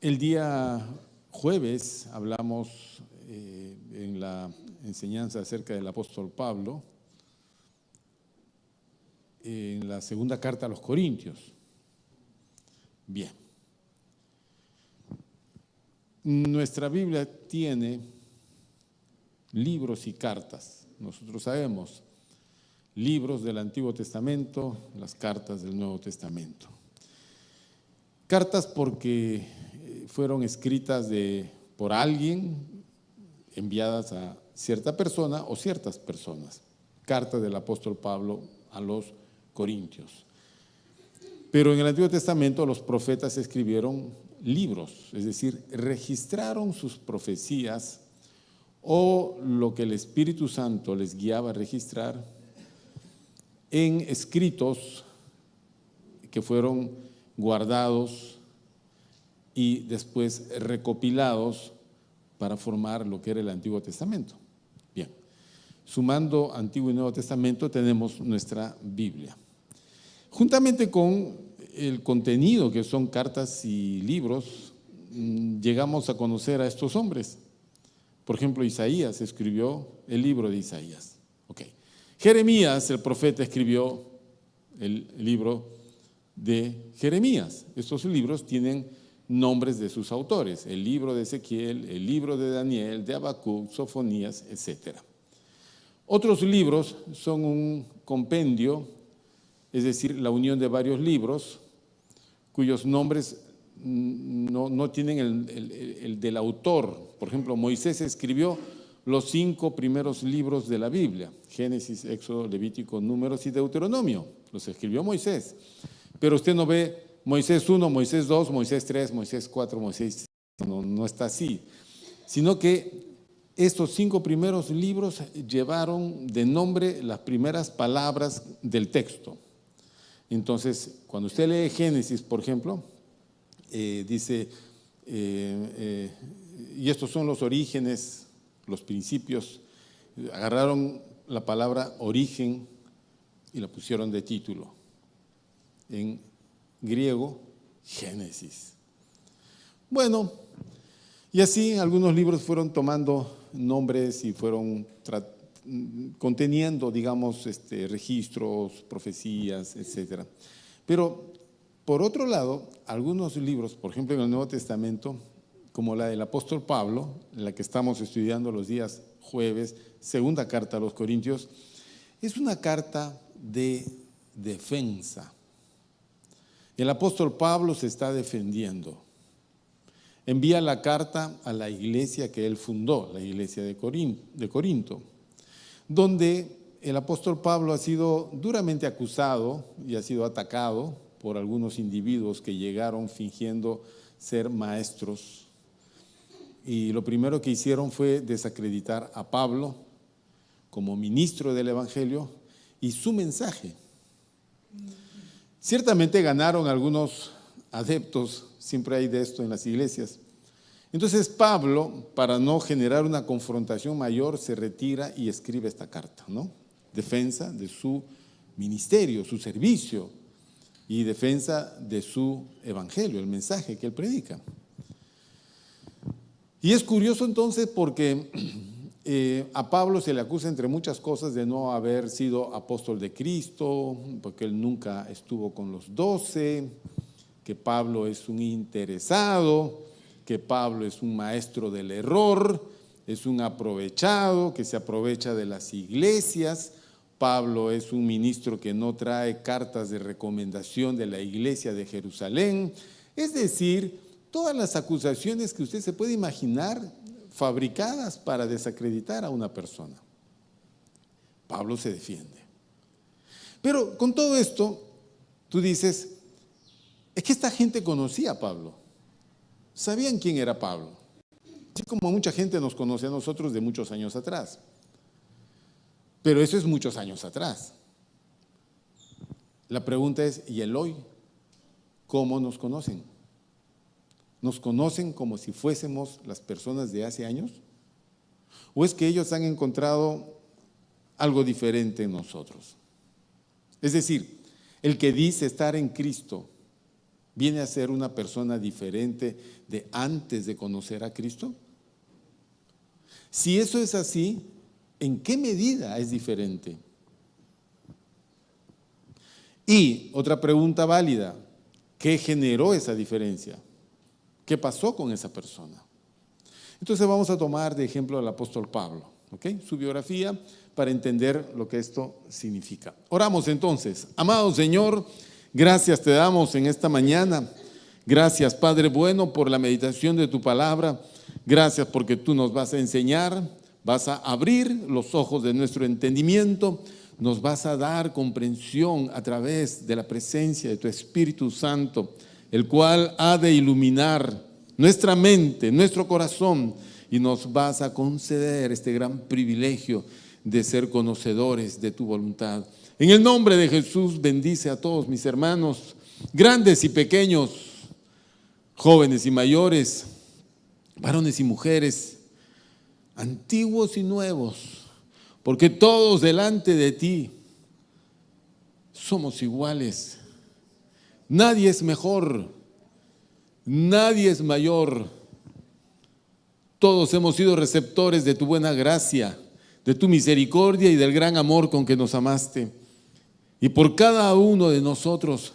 El día jueves hablamos en la enseñanza acerca del apóstol Pablo, en la segunda carta a los Corintios. Bien. Nuestra Biblia tiene libros y cartas. Nosotros sabemos, libros del Antiguo Testamento, las cartas del Nuevo Testamento. Cartas porque fueron escritas por alguien, enviadas a cierta persona o ciertas personas. Cartas del apóstol Pablo a los Corintios. Pero en el Antiguo Testamento los profetas escribieron libros, es decir, registraron sus profecías o lo que el Espíritu Santo les guiaba a registrar en escritos que fueron guardados y después recopilados para formar lo que era el Antiguo Testamento. Bien, sumando Antiguo y Nuevo Testamento tenemos nuestra Biblia. Juntamente con el contenido que son cartas y libros, llegamos a conocer a estos hombres. Por ejemplo, Isaías escribió el libro de Isaías. Okay. Jeremías, el profeta, escribió el libro de Jeremías. Estos libros tienen nombres de sus autores, el libro de Ezequiel, el libro de Daniel, de Habacuc, Sofonías, etc. Otros libros son un compendio, es decir, la unión de varios libros cuyos nombres no tienen el del autor. Por ejemplo, Moisés escribió los 5 primeros libros de la Biblia, Génesis, Éxodo, Levítico, Números y Deuteronomio. Los escribió Moisés. Pero usted no ve Moisés 1, Moisés 2, Moisés 3, Moisés 4, Moisés 5, no está así. Sino que estos 5 primeros libros llevaron de nombre las primeras palabras del texto. Entonces, cuando usted lee Génesis, por ejemplo, dice, y estos son los orígenes, los principios, agarraron la palabra origen y la pusieron de título. En griego, Génesis. Bueno, y así algunos libros fueron tomando nombres y fueron conteniendo, digamos, registros, profecías, etc. Pero, por otro lado, algunos libros, por ejemplo, en el Nuevo Testamento, como la del apóstol Pablo, en la que estamos estudiando los días jueves, segunda carta a los Corintios, es una carta de defensa. El apóstol Pablo se está defendiendo. Envía la carta a la iglesia que él fundó, la iglesia de Corinto, donde el apóstol Pablo ha sido duramente acusado y ha sido atacado por algunos individuos que llegaron fingiendo ser maestros. Y lo primero que hicieron fue desacreditar a Pablo como ministro del Evangelio y su mensaje. Ciertamente ganaron algunos adeptos, siempre hay de esto en las iglesias. Entonces Pablo, para no generar una confrontación mayor, se retira y escribe esta carta, ¿no? Defensa de su ministerio, su servicio y defensa de su evangelio, el mensaje que él predica. Y es curioso entonces porque a Pablo se le acusa entre muchas cosas de no haber sido apóstol de Cristo, porque él nunca estuvo con los 12, que Pablo es un interesado, que Pablo es un maestro del error, es un aprovechado, que se aprovecha de las iglesias. Pablo es un ministro que no trae cartas de recomendación de la iglesia de Jerusalén. Es decir, todas las acusaciones que usted se puede imaginar fabricadas para desacreditar a una persona. Pablo se defiende. Pero con todo esto, tú dices, es que esta gente conocía a Pablo. Sabían quién era Pablo. Así como mucha gente nos conoce a nosotros de muchos años atrás. Pero eso es muchos años atrás. La pregunta es, ¿y el hoy? ¿Cómo nos conocen? ¿Nos conocen como si fuésemos las personas de hace años? ¿O es que ellos han encontrado algo diferente en nosotros? Es decir, el que dice estar en Cristo, ¿Viene a ser una persona diferente de antes de conocer a Cristo? Si eso es así, ¿en qué medida es diferente? Y otra pregunta válida, ¿qué generó esa diferencia? ¿Qué pasó con esa persona? Entonces vamos a tomar de ejemplo al apóstol Pablo, ¿ok? Su biografía para entender lo que esto significa. Oramos entonces. Amado Señor, gracias te damos en esta mañana. Gracias, Padre bueno, por la meditación de tu palabra. Gracias porque tú nos vas a enseñar, vas a abrir los ojos de nuestro entendimiento, nos vas a dar comprensión a través de la presencia de tu Espíritu Santo, el cual ha de iluminar nuestra mente, nuestro corazón, y nos vas a conceder este gran privilegio de ser conocedores de tu voluntad. En el nombre de Jesús, bendice a todos mis hermanos, grandes y pequeños, jóvenes y mayores, varones y mujeres, antiguos y nuevos, porque todos delante de ti somos iguales. Nadie es mejor, nadie es mayor. Todos hemos sido receptores de tu buena gracia, de tu misericordia y del gran amor con que nos amaste. Y por cada uno de nosotros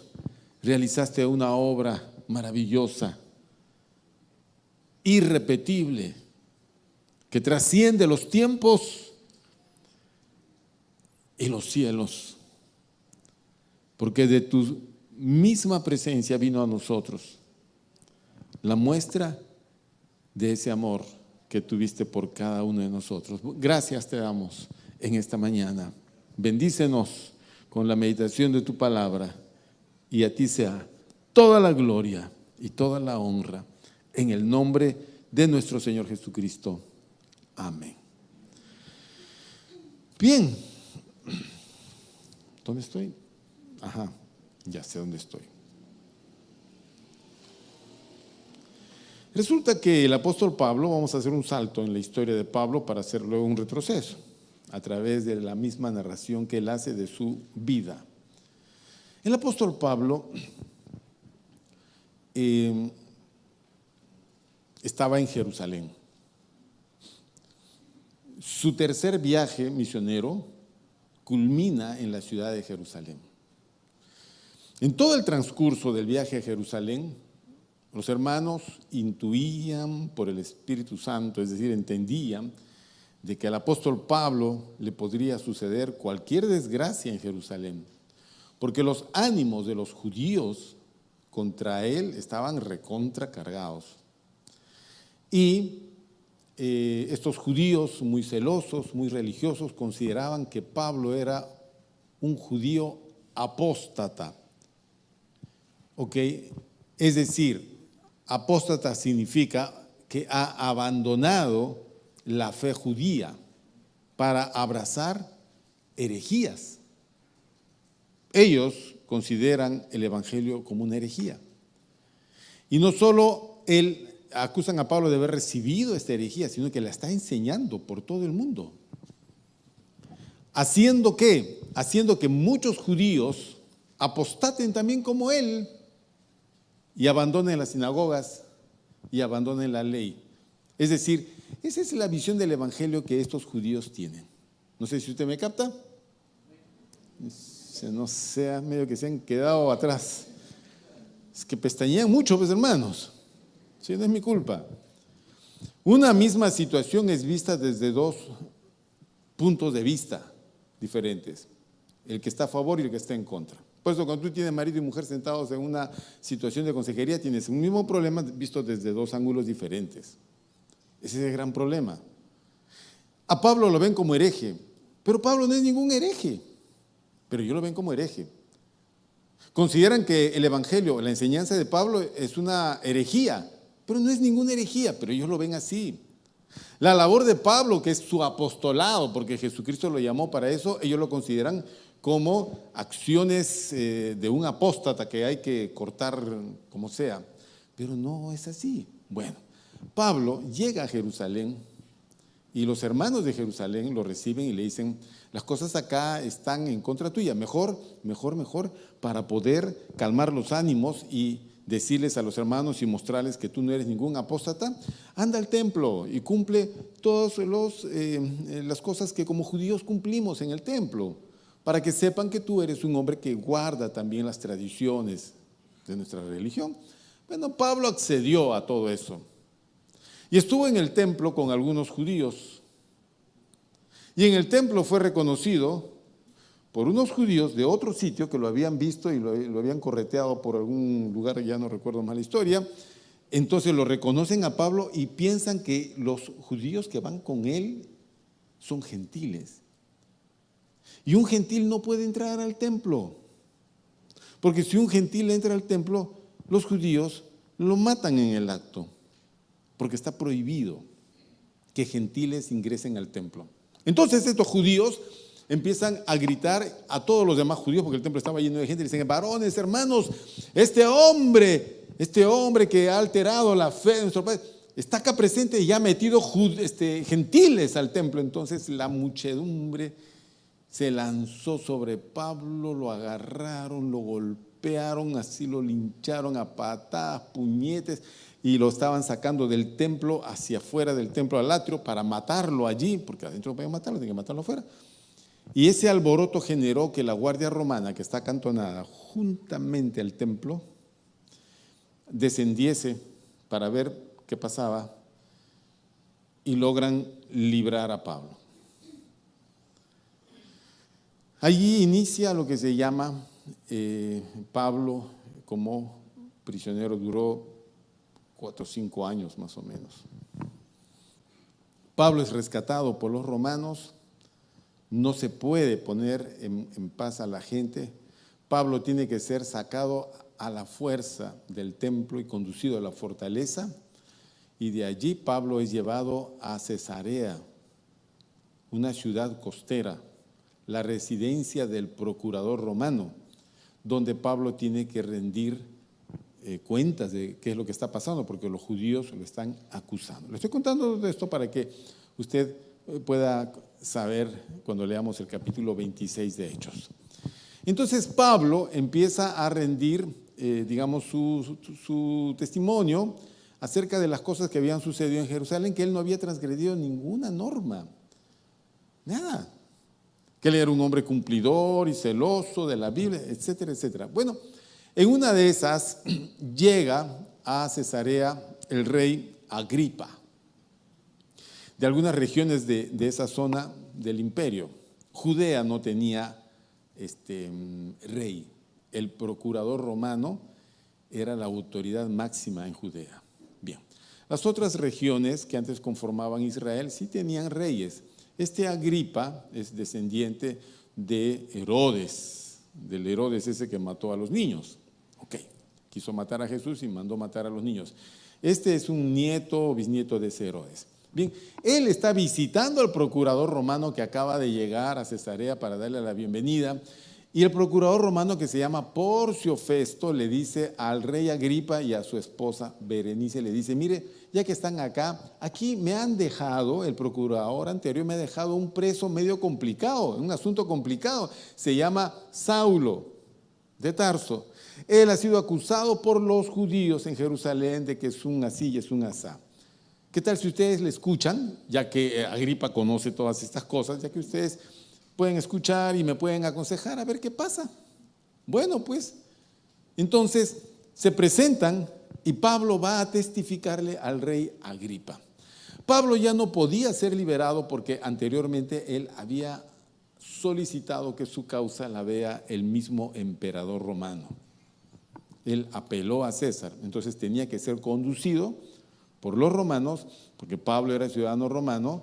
realizaste una obra maravillosa, irrepetible, que trasciende los tiempos y los cielos, porque de tu misma presencia vino a nosotros la muestra de ese amor que tuviste por cada uno de nosotros. Gracias te damos en esta mañana. Bendícenos con la meditación de tu palabra, y a ti sea toda la gloria y toda la honra, en el nombre de nuestro Señor Jesucristo. Amén. Bien. ¿Dónde estoy? Ajá, ya sé dónde estoy. Resulta que el apóstol Pablo, vamos a hacer un salto en la historia de Pablo para hacer luego un retroceso a través de la misma narración que él hace de su vida. El apóstol Pablo estaba en Jerusalén. Su tercer viaje misionero culmina en la ciudad de Jerusalén. En todo el transcurso del viaje a Jerusalén, los hermanos intuían por el Espíritu Santo, es decir, entendían de que al apóstol Pablo le podría suceder cualquier desgracia en Jerusalén, porque los ánimos de los judíos contra él estaban recontracargados. Y estos judíos muy celosos, muy religiosos, consideraban que Pablo era un judío apóstata. ¿Ok? Es decir, apóstata significa que ha abandonado la fe judía para abrazar herejías. Ellos consideran el evangelio como una herejía. Y no solo acusan a Pablo de haber recibido esta herejía, sino que la está enseñando por todo el mundo. ¿Haciendo qué? Haciendo que muchos judíos apostaten también como él y abandonen las sinagogas y abandonen la ley. Es decir, esa es la visión del evangelio que estos judíos tienen. No sé si usted me capta. No sea medio que se han quedado atrás. Es que pestañean mucho, pues, hermanos. Sí, no es mi culpa. Una misma situación es vista desde dos puntos de vista diferentes: el que está a favor y el que está en contra. Por eso, cuando tú tienes marido y mujer sentados en una situación de consejería, tienes un mismo problema visto desde dos ángulos diferentes. Ese es el gran problema. A Pablo lo ven como hereje, pero Pablo no es ningún hereje, pero ellos lo ven como hereje. Consideran que el evangelio, la enseñanza de Pablo es una herejía, pero no es ninguna herejía, pero ellos lo ven así. La labor de Pablo, que es su apostolado, porque Jesucristo lo llamó para eso, ellos lo consideran como acciones de un apóstata que hay que cortar como sea, pero no es así. Bueno, Pablo llega a Jerusalén y los hermanos de Jerusalén lo reciben y le dicen: las cosas acá están en contra tuya, mejor, para poder calmar los ánimos y decirles a los hermanos y mostrarles que tú no eres ningún apóstata, anda al templo y cumple todas las cosas que como judíos cumplimos en el templo, para que sepan que tú eres un hombre que guarda también las tradiciones de nuestra religión. Bueno, Pablo accedió a todo eso y estuvo en el templo con algunos judíos. Y en el templo fue reconocido por unos judíos de otro sitio que lo habían visto y lo habían correteado por algún lugar, ya no recuerdo más la historia. Entonces lo reconocen a Pablo y piensan que los judíos que van con él son gentiles. Y un gentil no puede entrar al templo, porque si un gentil entra al templo, los judíos lo matan en el acto, porque está prohibido que gentiles ingresen al templo. Entonces estos judíos empiezan a gritar a todos los demás judíos, porque el templo estaba lleno de gente, y dicen: varones, hermanos, este hombre que ha alterado la fe de nuestro Padre, está acá presente y ha metido gentiles al templo. Entonces la muchedumbre se lanzó sobre Pablo, lo agarraron, lo golpearon, así lo lincharon a patadas, puñetes, y lo estaban sacando del templo hacia afuera del templo al atrio para matarlo allí, porque adentro no podían matarlo, tienen que matarlo afuera. Y ese alboroto generó que la guardia romana, que está acantonada juntamente al templo, descendiese para ver qué pasaba y logran librar a Pablo. Allí inicia lo que se llama Pablo como prisionero, duró 4 o 5 años más o menos. Pablo es rescatado por los romanos, no se puede poner en paz a la gente. Pablo tiene que ser sacado a la fuerza del templo y conducido a la fortaleza, y de allí Pablo es llevado a Cesarea, una ciudad costera, la residencia del procurador romano, donde Pablo tiene que rendir cuentas de qué es lo que está pasando, porque los judíos lo están acusando. Le estoy contando de esto para que usted pueda saber cuando leamos el capítulo 26 de Hechos. Entonces Pablo empieza a rendir, su testimonio acerca de las cosas que habían sucedido en Jerusalén, que él no había transgredido ninguna norma, nada. Que él era un hombre cumplidor y celoso de la Biblia, etcétera, etcétera. Bueno, en una de esas llega a Cesarea el rey Agripa, de algunas regiones de esa zona del imperio. Judea no tenía rey. El procurador romano era la autoridad máxima en Judea. Bien, las otras regiones que antes conformaban Israel sí tenían reyes. Agripa es descendiente de Herodes, del Herodes ese que mató a los niños. Quiso matar a Jesús y mandó matar a los niños. Es un nieto o bisnieto de ese Herodes. Bien, él está visitando al procurador romano que acaba de llegar a Cesarea para darle la bienvenida, y el procurador romano, que se llama Porcio Festo, le dice al rey Agripa y a su esposa Berenice, le dice: mire, ya que están acá, aquí me han dejado, el procurador anterior me ha dejado un preso medio complicado, un asunto complicado, se llama Saulo de Tarso. Él ha sido acusado por los judíos en Jerusalén de que es un así y es un asá. ¿Qué tal si ustedes le escuchan, ya que Agripa conoce todas estas cosas, ya que ustedes pueden escuchar y me pueden aconsejar a ver qué pasa? Bueno, pues, entonces se presentan y Pablo va a testificarle al rey Agripa. Pablo ya no podía ser liberado porque anteriormente él había solicitado que su causa la vea el mismo emperador romano. Él apeló a César, entonces tenía que ser conducido por los romanos, porque Pablo era ciudadano romano,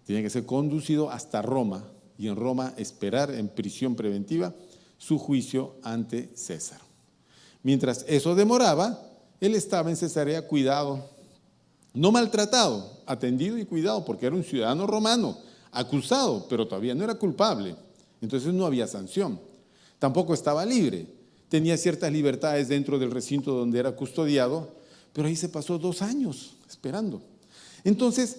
tenía que ser conducido hasta Roma, y en Roma esperar en prisión preventiva su juicio ante César. Mientras eso demoraba, él estaba en Cesarea cuidado, no maltratado, atendido y cuidado, porque era un ciudadano romano, acusado, pero todavía no era culpable. Entonces no había sanción. Tampoco estaba libre. Tenía ciertas libertades dentro del recinto donde era custodiado, pero ahí se pasó 2 años esperando. Entonces,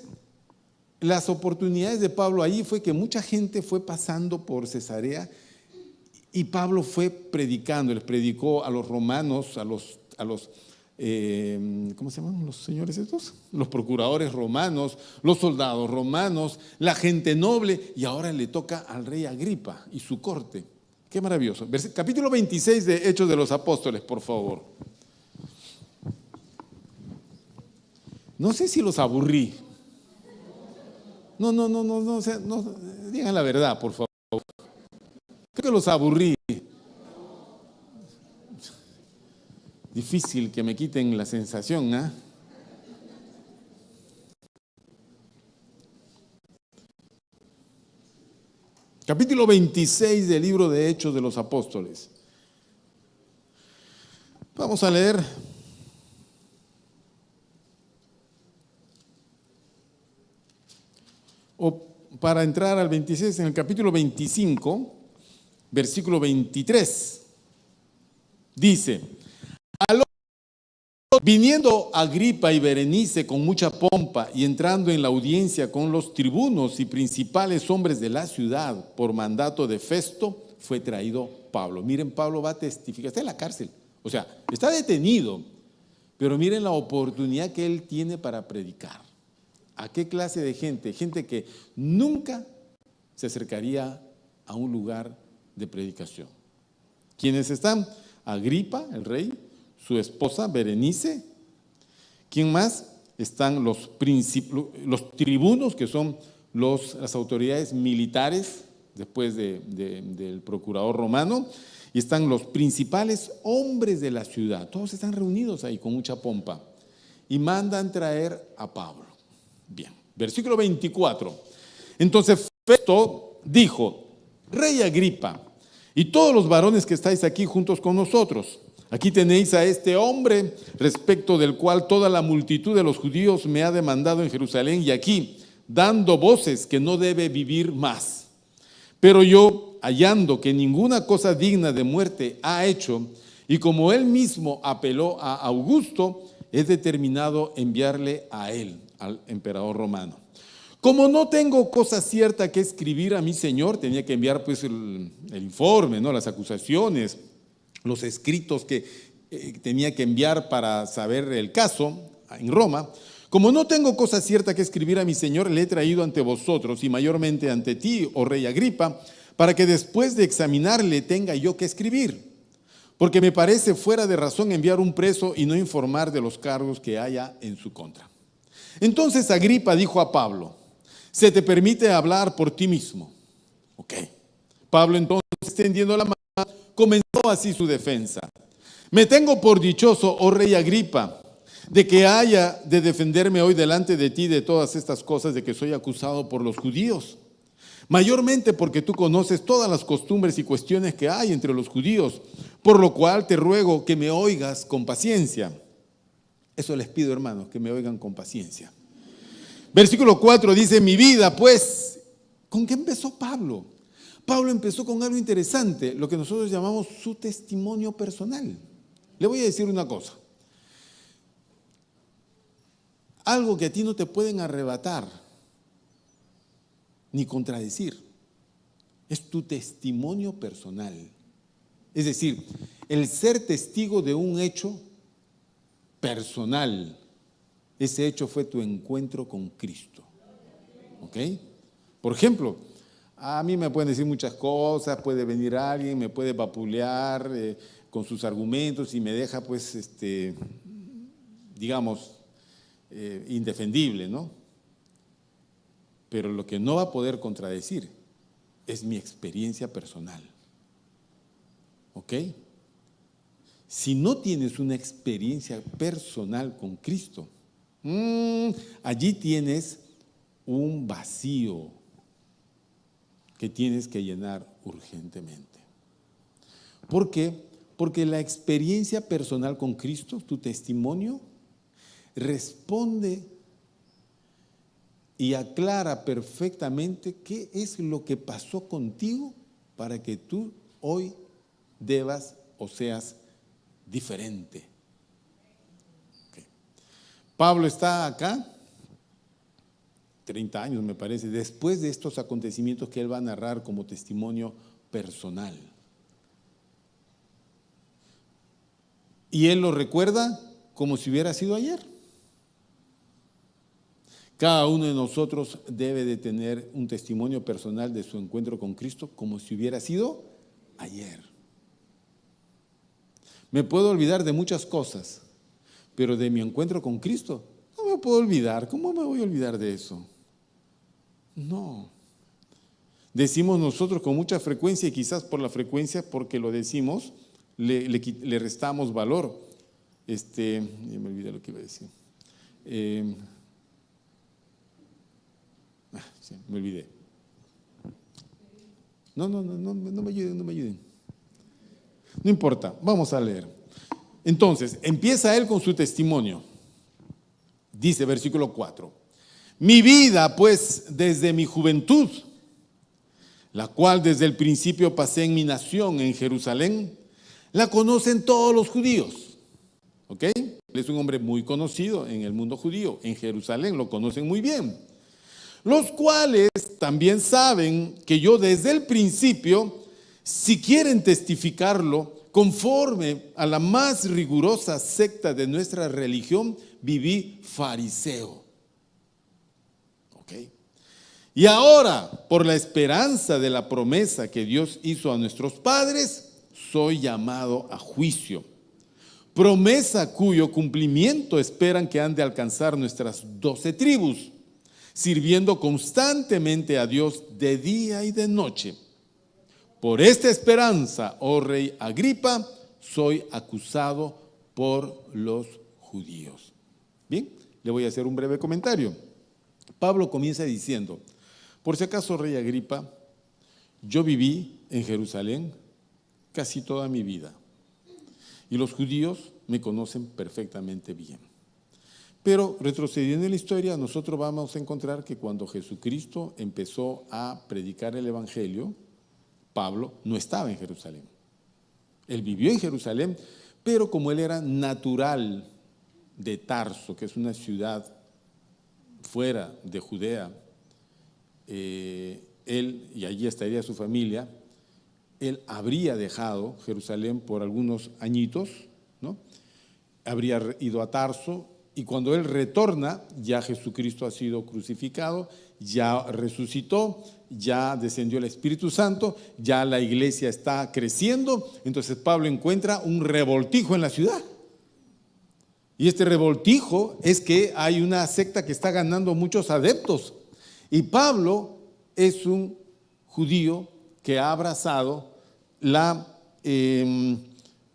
las oportunidades de Pablo ahí fue que mucha gente fue pasando por Cesarea y Pablo fue predicando. Les predicó a los romanos, a los ¿cómo se llaman los señores estos? Los procuradores romanos, los soldados romanos, la gente noble, y ahora le toca al rey Agripa y su corte. Qué maravilloso. Capítulo 26 de Hechos de los Apóstoles, por favor. No sé si los aburrí. No, o sea, no, digan la verdad, por favor. Creo que los aburrí. Difícil que me quiten la sensación, ¿ah? Capítulo 26 del libro de Hechos de los Apóstoles. Vamos a leer para entrar al 26, en el capítulo 25, versículo 23, dice: viniendo Agripa y Berenice con mucha pompa y entrando en la audiencia con los tribunos y principales hombres de la ciudad por mandato de Festo, fue traído Pablo. Miren, Pablo va a testificar, está en la cárcel, o sea, está detenido, pero miren la oportunidad que él tiene para predicar. ¿A qué clase de gente? Gente que nunca se acercaría a un lugar de predicación. ¿Quiénes están? Agripa, el rey, su esposa Berenice. ¿Quién más? Están los tribunos, que son las autoridades militares después del procurador romano, y están los principales hombres de la ciudad. Todos están reunidos ahí con mucha pompa y mandan traer a Pablo. Bien, versículo 24. Entonces Festo dijo: Rey Agripa, y todos los varones que estáis aquí juntos con nosotros, aquí tenéis a este hombre, respecto del cual toda la multitud de los judíos me ha demandado en Jerusalén y aquí, dando voces que no debe vivir más. Pero yo, hallando que ninguna cosa digna de muerte ha hecho, y como él mismo apeló a Augusto, he determinado enviarle a él, al emperador romano. Como no tengo cosa cierta que escribir a mi señor, tenía que enviar pues el informe, ¿no? Las acusaciones, los escritos que tenía que enviar para saber el caso en Roma. Como no tengo cosa cierta que escribir a mi señor, le he traído ante vosotros y mayormente ante ti, oh rey Agripa, para que después de examinarle tenga yo que escribir. Porque me parece fuera de razón enviar un preso y no informar de los cargos que haya en su contra. Entonces Agripa dijo a Pablo: se te permite hablar por ti mismo. Ok. Pablo entonces, extendiendo la mano, comenzó así su defensa. Me tengo por dichoso, oh rey Agripa, de que haya de defenderme hoy delante de ti de todas estas cosas de que soy acusado por los judíos. Mayormente porque tú conoces todas las costumbres y cuestiones que hay entre los judíos, por lo cual te ruego que me oigas con paciencia. Eso les pido, hermanos, que me oigan con paciencia. Versículo 4 dice: mi vida, pues, ¿con qué empezó Pablo? Pablo empezó con algo interesante, lo que nosotros llamamos su testimonio personal. Le voy a decir una cosa. Algo que a ti no te pueden arrebatar ni contradecir es tu testimonio personal. Es decir, el ser testigo de un hecho personal. Ese hecho fue tu encuentro con Cristo. ¿Ok? Por ejemplo, a mí me pueden decir muchas cosas, puede venir alguien, me puede vapulear con sus argumentos y me deja, pues, digamos, indefendible, ¿no? Pero lo que no va a poder contradecir es mi experiencia personal. ¿Ok? Si no tienes una experiencia personal con Cristo, allí tienes un vacío que tienes que llenar urgentemente. ¿Por qué? Porque la experiencia personal con Cristo, tu testimonio, responde y aclara perfectamente qué es lo que pasó contigo para que tú hoy debas o seas diferente. Okay. Pablo está acá 30 años, me parece, después de estos acontecimientos que él va a narrar como testimonio personal. y Él lo recuerda como si hubiera sido ayer. Cada uno de nosotros debe de tener un testimonio personal de su encuentro con Cristo como si hubiera sido ayer. Me puedo olvidar de muchas cosas, pero de mi encuentro con Cristo no me puedo olvidar. ¿Cómo me voy a olvidar de eso? No. Decimos nosotros con mucha frecuencia, y quizás por la frecuencia, porque lo decimos, le restamos valor. Me olvidé lo que iba a decir. Sí, me olvidé. No me ayuden. No importa, vamos a leer. Entonces, empieza él con su testimonio. Dice, versículo 4. Mi vida, pues, desde mi juventud, la cual desde el principio pasé en mi nación, en Jerusalén, la conocen todos los judíos. ¿Ok? Él es un hombre muy conocido en el mundo judío. En Jerusalén lo conocen muy bien. Los cuales también saben que yo desde el principio, si quieren testificarlo, conforme a la más rigurosa secta de nuestra religión, viví fariseo. ¿Ok? Y ahora, por la esperanza de la promesa que Dios hizo a nuestros padres, soy llamado a juicio. Promesa cuyo cumplimiento esperan que han de alcanzar nuestras 12 tribus, sirviendo constantemente a Dios de día y de noche. Por esta esperanza, oh rey Agripa, soy acusado por los judíos. Bien, le voy a hacer un breve comentario. Pablo comienza diciendo, por si acaso, rey Agripa, yo viví en Jerusalén casi toda mi vida y los judíos me conocen perfectamente bien. Pero retrocediendo en la historia, nosotros vamos a encontrar que cuando Jesucristo empezó a predicar el evangelio, Pablo no estaba en Jerusalén. Él vivió en Jerusalén, pero como él era natural de Tarso, que es una ciudad fuera de Judea, él, y allí estaría su familia, él habría dejado Jerusalén por algunos añitos, ¿no? Habría ido a Tarso, y cuando él retorna, ya Jesucristo ha sido crucificado, ya resucitó, ya descendió el Espíritu Santo, ya la iglesia está creciendo. Entonces Pablo encuentra un revoltijo en la ciudad. Y este revoltijo es que hay una secta que está ganando muchos adeptos. Y Pablo es un judío que ha abrazado la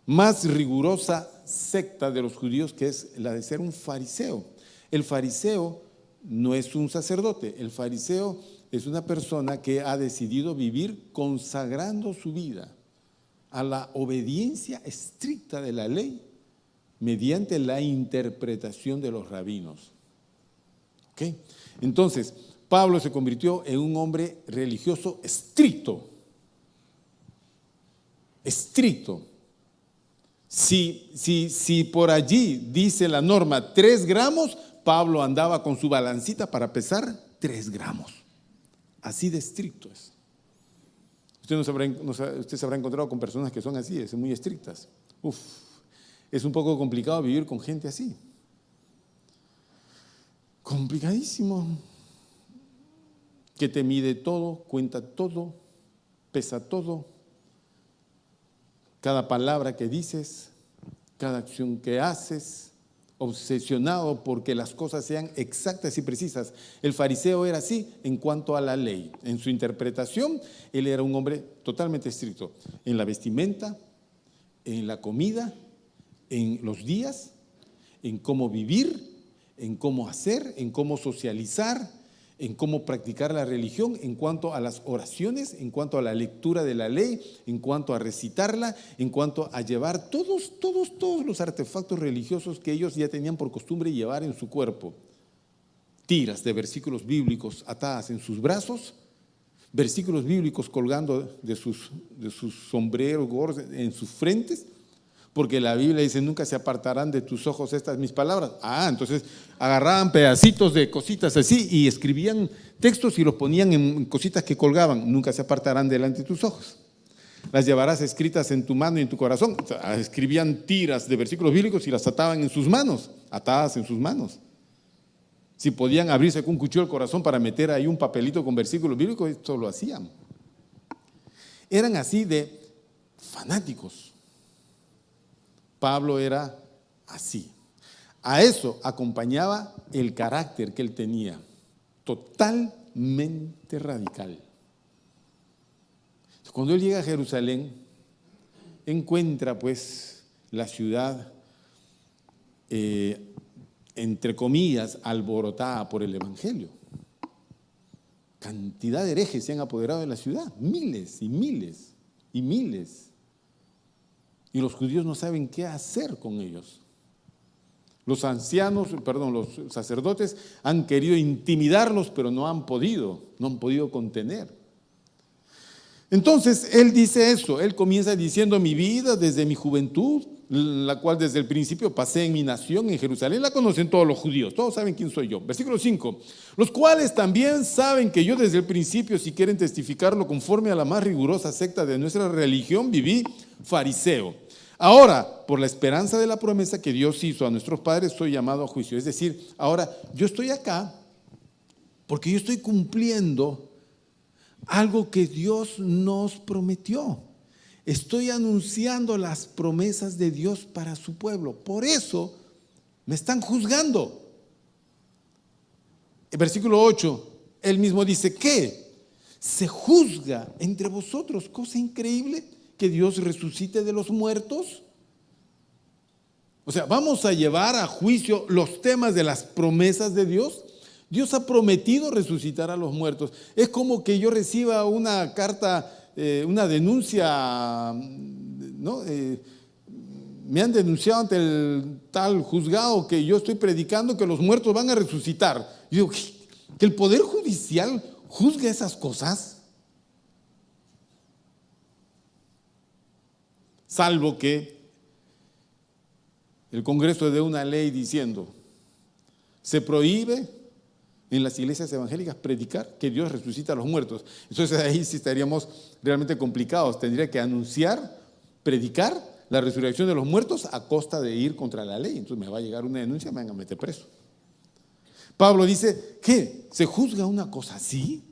más rigurosa secta de los judíos, que es la de ser un fariseo. El fariseo no es un sacerdote, el fariseo es una persona que ha decidido vivir consagrando su vida a la obediencia estricta de la ley mediante la interpretación de los rabinos. ¿Ok? Entonces, Pablo se convirtió en un hombre religioso estricto. Estricto. Si por allí dice la norma 3 gramos, Pablo andaba con su balancita para pesar 3 gramos. Así de estricto es. Usted se habrá encontrado con personas que son así, son muy estrictas. Es un poco complicado vivir con gente así. Complicadísimo. Que te mide todo, cuenta todo, pesa todo. Cada palabra que dices, cada acción que haces, obsesionado porque las cosas sean exactas y precisas. El fariseo era así en cuanto a la ley. En su interpretación, él era un hombre totalmente estricto. En la vestimenta, en la comida, en los días, en cómo vivir, en cómo hacer, en cómo socializar, en cómo practicar la religión, en cuanto a las oraciones, en cuanto a la lectura de la ley, en cuanto a recitarla, en cuanto a llevar todos los artefactos religiosos que ellos ya tenían por costumbre llevar en su cuerpo. Tiras de versículos bíblicos atadas en sus brazos, versículos bíblicos colgando de sus sombreros, gorros en sus frentes, porque la Biblia dice, nunca se apartarán de tus ojos estas mis palabras. Entonces agarraban pedacitos de cositas así y escribían textos y los ponían en cositas que colgaban, nunca se apartarán delante de tus ojos. las llevarás escritas en tu mano y en tu corazón. O sea, escribían tiras de versículos bíblicos y las ataban en sus manos, atadas en sus manos. Si podían abrirse con un cuchillo el corazón para meter ahí un papelito con versículos bíblicos, esto lo hacían. Eran así de fanáticos. Pablo era así. A eso acompañaba el carácter que él tenía, totalmente radical. Cuando él llega a Jerusalén, encuentra pues la ciudad, entre comillas, alborotada por el evangelio. Cantidad de herejes se han apoderado de la ciudad, miles y miles y miles. Y los judíos no saben qué hacer con ellos. Los sacerdotes han querido intimidarlos, pero no han podido contener. Entonces, él dice eso, él comienza diciendo: mi vida desde mi juventud, la cual desde el principio pasé en mi nación, en Jerusalén, la conocen todos los judíos, todos saben quién soy yo. Versículo 5, los cuales también saben que yo desde el principio, si quieren testificarlo conforme a la más rigurosa secta de nuestra religión, viví fariseo. Ahora, por la esperanza de la promesa que Dios hizo a nuestros padres, soy llamado a juicio. Es decir, ahora yo estoy acá porque yo estoy cumpliendo algo que Dios nos prometió. Estoy anunciando las promesas de Dios para su pueblo. Por eso me están juzgando. El versículo 8, él mismo dice: ¿qué? ¿Se juzga entre vosotros? Cosa increíble, que Dios resucite de los muertos. O sea, vamos a llevar a juicio los temas de las promesas de Dios. Dios ha prometido resucitar a los muertos. Es como que yo reciba una carta, una denuncia, ¿no? Me han denunciado ante el tal juzgado que yo estoy predicando que los muertos van a resucitar. Yo digo, ¿que el Poder Judicial juzgue esas cosas? Salvo que el Congreso dé una ley diciendo: se prohíbe en las iglesias evangélicas predicar que Dios resucita a los muertos. Entonces ahí sí estaríamos realmente complicados. Tendría que anunciar, predicar la resurrección de los muertos a costa de ir contra la ley. Entonces me va a llegar una denuncia, me van a meter preso. Pablo dice: ¿qué? ¿Se juzga una cosa así?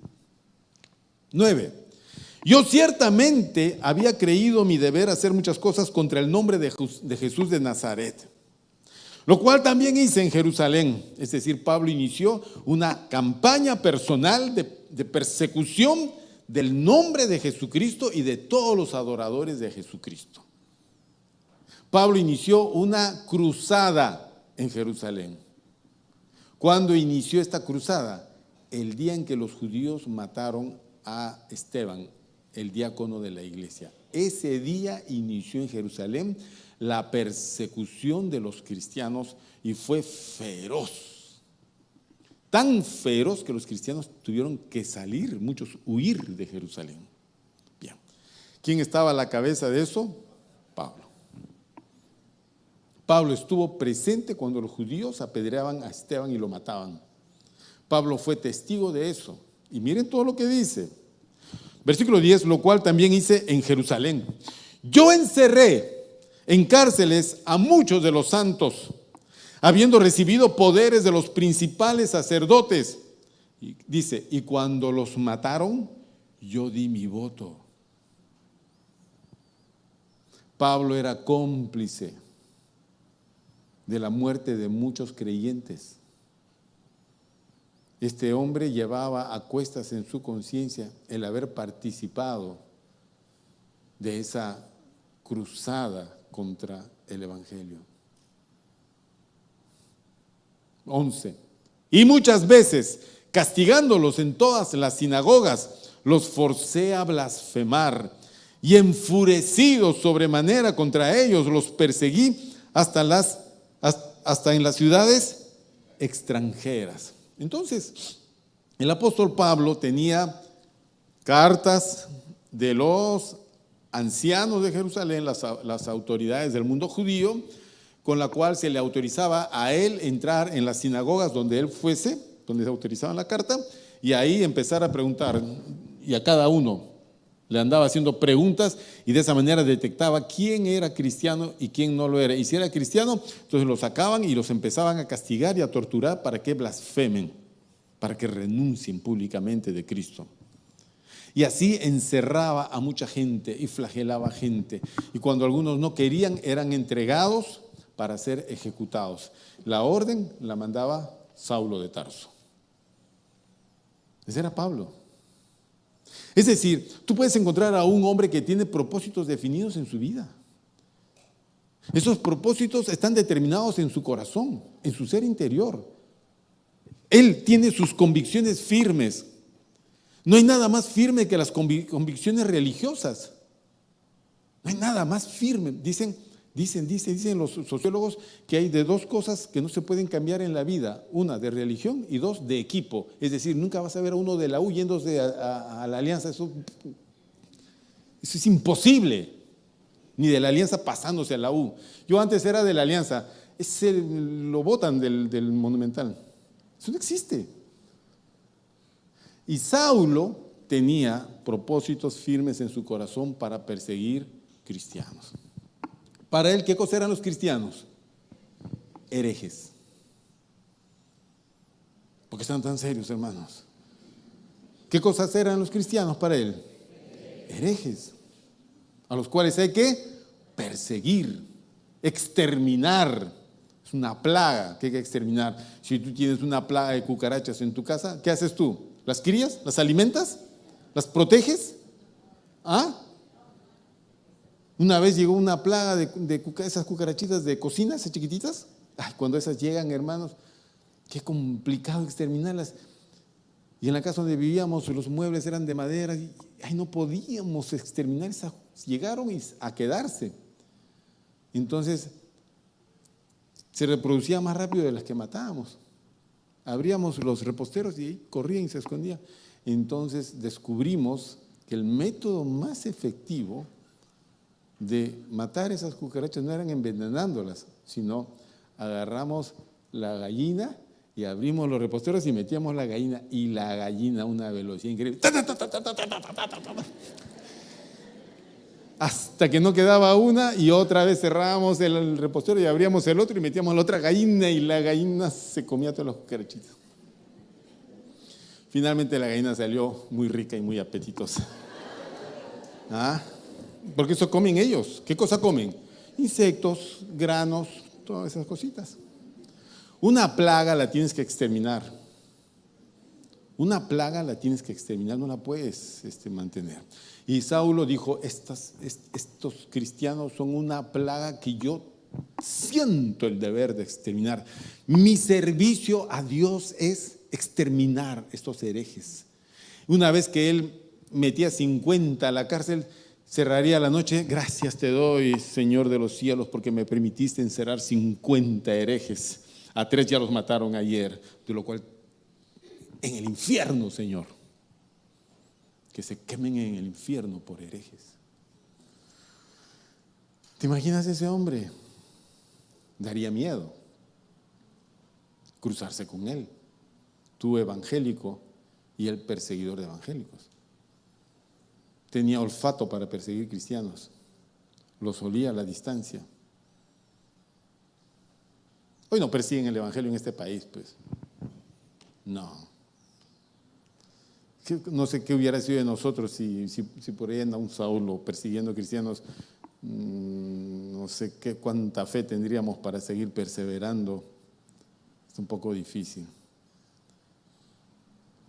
9. Yo ciertamente había creído mi deber hacer muchas cosas contra el nombre de Jesús de Nazaret, lo cual también hice en Jerusalén. Es decir, Pablo inició una campaña personal de persecución del nombre de Jesucristo y de todos los adoradores de Jesucristo. Pablo inició una cruzada en Jerusalén. ¿Cuándo inició esta cruzada? El día en que los judíos mataron a Esteban, el diácono de la iglesia. Ese día inició en Jerusalén la persecución de los cristianos y fue feroz. Tan feroz que los cristianos tuvieron que salir, muchos huir de Jerusalén. Bien. ¿Quién estaba a la cabeza de eso? Pablo. Pablo estuvo presente cuando los judíos apedreaban a Esteban y lo mataban. Pablo fue testigo de eso. Y miren todo lo que dice. Versículo 10, lo cual también hice en Jerusalén. Yo encerré en cárceles a muchos de los santos, habiendo recibido poderes de los principales sacerdotes. Y dice, y cuando los mataron, yo di mi voto. Pablo era cómplice de la muerte de muchos creyentes. Este hombre llevaba a cuestas en su conciencia el haber participado de esa cruzada contra el evangelio. 11. Y muchas veces, castigándolos en todas las sinagogas, los forcé a blasfemar, y enfurecidos sobremanera contra ellos, los perseguí hasta en las ciudades extranjeras. Entonces, el apóstol Pablo tenía cartas de los ancianos de Jerusalén, las autoridades del mundo judío, con la cual se le autorizaba a él entrar en las sinagogas donde él fuese, donde se autorizaba la carta, y ahí empezar a preguntar, y a cada uno, Le andaba haciendo preguntas y de esa manera detectaba quién era cristiano y quién no lo era. Y si era cristiano, entonces los sacaban y los empezaban a castigar y a torturar para que blasfemen, para que renuncien públicamente de Cristo. Y así encerraba a mucha gente y flagelaba gente. Y cuando algunos no querían, eran entregados para ser ejecutados. La orden la mandaba Saulo de Tarso. Ese era Pablo. Es decir, tú puedes encontrar a un hombre que tiene propósitos definidos en su vida. Esos propósitos están determinados en su corazón, en su ser interior. Él tiene sus convicciones firmes. No hay nada más firme que las convicciones religiosas. No hay nada más firme. Dicen los sociólogos que hay de dos cosas que no se pueden cambiar en la vida. Una, de religión, y dos, de equipo. Es decir, nunca vas a ver a uno de la U yéndose a la alianza. Eso es imposible. Ni de la alianza pasándose a la U. Yo antes era de la alianza. Lo botan del Monumental. Eso no existe. Y Saulo tenía propósitos firmes en su corazón para perseguir cristianos. Para él, ¿qué cosa eran los cristianos? Herejes. ¿Por qué están tan serios, hermanos? ¿Qué cosas eran los cristianos para él? Herejes. A los cuales hay que perseguir, exterminar. Es una plaga que hay que exterminar. Si tú tienes una plaga de cucarachas en tu casa, ¿qué haces tú? ¿Las crías? ¿Las alimentas? ¿Las proteges? ¿Ah? Una vez llegó una plaga de esas cucarachitas de cocina, esas chiquititas. Ay, cuando esas llegan, hermanos, qué complicado exterminarlas. Y en la casa donde vivíamos, los muebles eran de madera. Y no podíamos exterminar esas. Llegaron a quedarse. Entonces, se reproducía más rápido de las que matábamos. Abríamos los reposteros y ahí corrían y se escondían. Entonces, descubrimos que el método más efectivo de matar esas cucarachas no eran envenenándolas, sino agarramos la gallina y abrimos los reposteros y metíamos la gallina, y la gallina a una velocidad increíble, hasta que no quedaba una, y otra vez cerrábamos el repostero y abríamos el otro y metíamos la otra gallina, y la gallina se comía todas las cucarachitas. Finalmente la gallina salió muy rica y muy apetitosa. Porque eso comen ellos. ¿Qué cosa comen? Insectos, granos, todas esas cositas. Una plaga la tienes que exterminar. Una plaga la tienes que exterminar, no la puedes mantener. Y Saulo dijo, estos cristianos son una plaga que yo siento el deber de exterminar. Mi servicio a Dios es exterminar estos herejes. Una vez que él metía 50 a la cárcel, cerraría la noche: gracias te doy, Señor de los cielos, porque me permitiste encerrar 50 herejes. A 3 ya los mataron ayer, de lo cual en el infierno, Señor, que se quemen en el infierno por herejes. ¿Te imaginas ese hombre? Daría miedo cruzarse con él. Tú evangélico y él perseguidor de evangélicos. Tenía olfato para perseguir cristianos. Los olía a la distancia. Hoy no persiguen el evangelio en este país, pues. No. No sé qué hubiera sido de nosotros si por ahí anda un Saulo persiguiendo cristianos. No sé cuánta fe tendríamos para seguir perseverando. Es un poco difícil.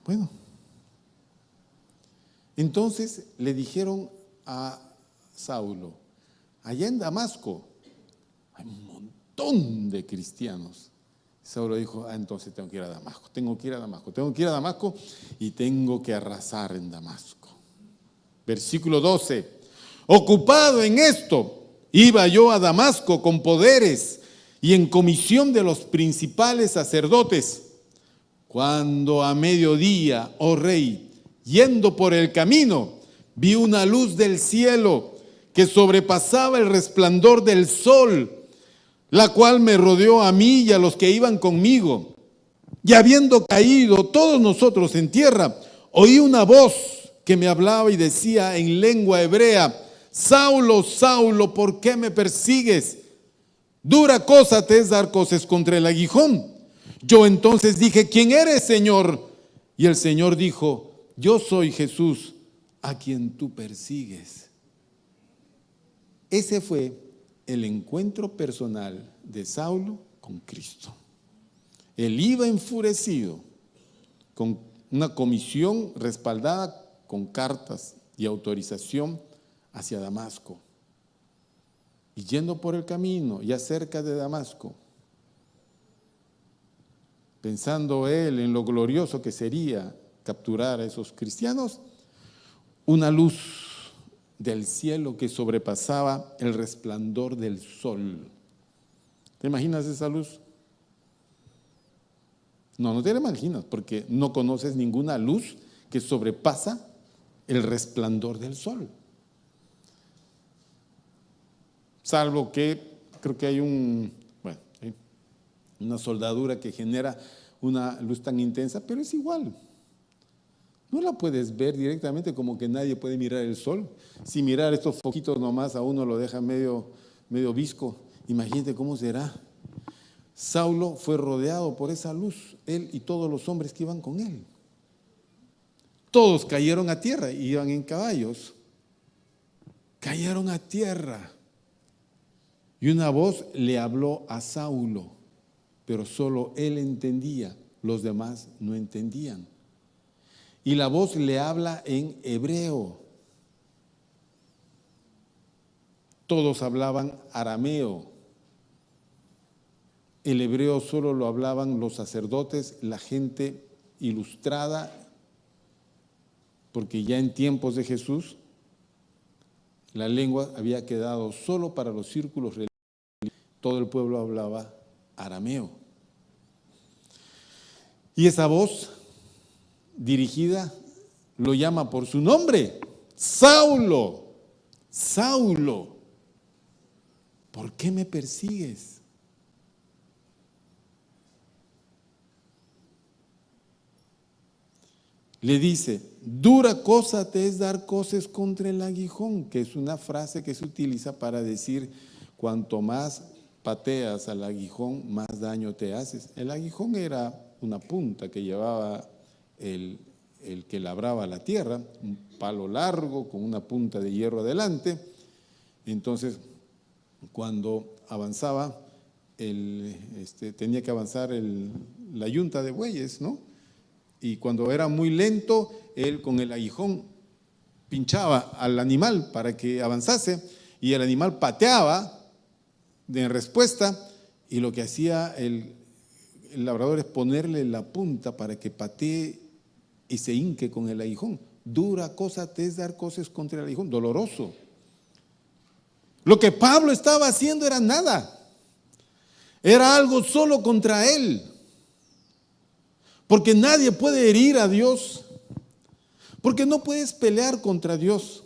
Bueno. Entonces le dijeron a Saulo: allá en Damasco hay un montón de cristianos. Saulo dijo: entonces tengo que ir a Damasco, tengo que ir a Damasco y tengo que arrasar en Damasco. Versículo 12: ocupado en esto, iba yo a Damasco con poderes y en comisión de los principales sacerdotes, cuando a mediodía, oh rey, yendo por el camino, vi una luz del cielo que sobrepasaba el resplandor del sol, la cual me rodeó a mí y a los que iban conmigo. Y habiendo caído todos nosotros en tierra, oí una voz que me hablaba y decía en lengua hebrea: Saulo, Saulo, ¿por qué me persigues? Dura cosa te es dar coces contra el aguijón. Yo entonces dije: ¿quién eres, Señor? Y el Señor dijo: yo soy Jesús, a quien tú persigues. Ese fue el encuentro personal de Saulo con Cristo. Él iba enfurecido, con una comisión respaldada con cartas y autorización hacia Damasco. Y yendo por el camino, ya cerca de Damasco, pensando él en lo glorioso que sería capturar a esos cristianos, una luz del cielo que sobrepasaba el resplandor del sol. ¿Te imaginas esa luz? No, no te la imaginas, porque no conoces ninguna luz que sobrepasa el resplandor del sol. Salvo que creo que hay una soldadura que genera una luz tan intensa, pero es igual. No la puedes ver directamente, como que nadie puede mirar el sol. Si mirar estos foquitos nomás a uno lo deja medio visco, imagínate cómo será. Saulo fue rodeado por esa luz, él y todos los hombres que iban con él. Todos cayeron a tierra, iban en caballos. Cayeron a tierra. Y una voz le habló a Saulo, pero solo él entendía, los demás no entendían. Y la voz le habla en hebreo. Todos hablaban arameo. El hebreo solo lo hablaban los sacerdotes, la gente ilustrada, porque ya en tiempos de Jesús la lengua había quedado solo para los círculos religiosos. Todo el pueblo hablaba arameo. Y esa voz dirigida lo llama por su nombre: Saulo, Saulo, ¿por qué me persigues? Le dice: dura cosa te es dar coces contra el aguijón, que es una frase que se utiliza para decir cuanto más pateas al aguijón, más daño te haces. El aguijón era una punta que llevaba el que labraba la tierra, un palo largo con una punta de hierro adelante. Entonces, cuando avanzaba, tenía que avanzar la yunta de bueyes, ¿no? Y cuando era muy lento, él con el aguijón pinchaba al animal para que avanzase, y el animal pateaba en respuesta, y lo que hacía el labrador es ponerle la punta para que patee y se hinque con el aguijón. Dura cosa te es dar coces contra el aguijón, doloroso. Lo que Pablo estaba haciendo era nada, era algo solo contra él. Porque nadie puede herir a Dios, porque no puedes pelear contra Dios.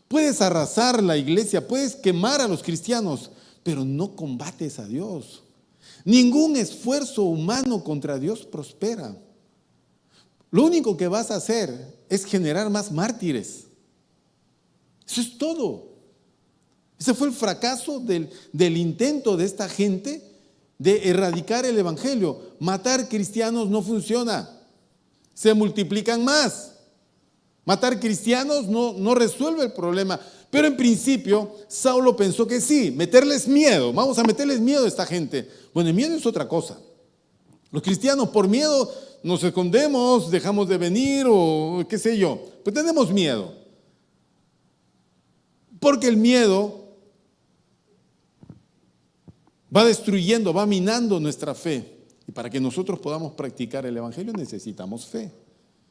Puedes arrasar la iglesia, puedes quemar a los cristianos, pero no combates a Dios. Ningún esfuerzo humano contra Dios prospera. Lo único que vas a hacer es generar más mártires. Eso es todo. Ese fue el fracaso del intento de esta gente de erradicar el evangelio. Matar cristianos no funciona, se multiplican más. Matar cristianos no resuelve el problema. Pero en principio, Saulo pensó que sí, meterles miedo. Vamos a meterles miedo a esta gente. Bueno, el miedo es otra cosa. Los cristianos por miedo nos escondemos, dejamos de venir o qué sé yo. Pues tenemos miedo. Porque el miedo va destruyendo, va minando nuestra fe. Y para que nosotros podamos practicar el evangelio necesitamos fe.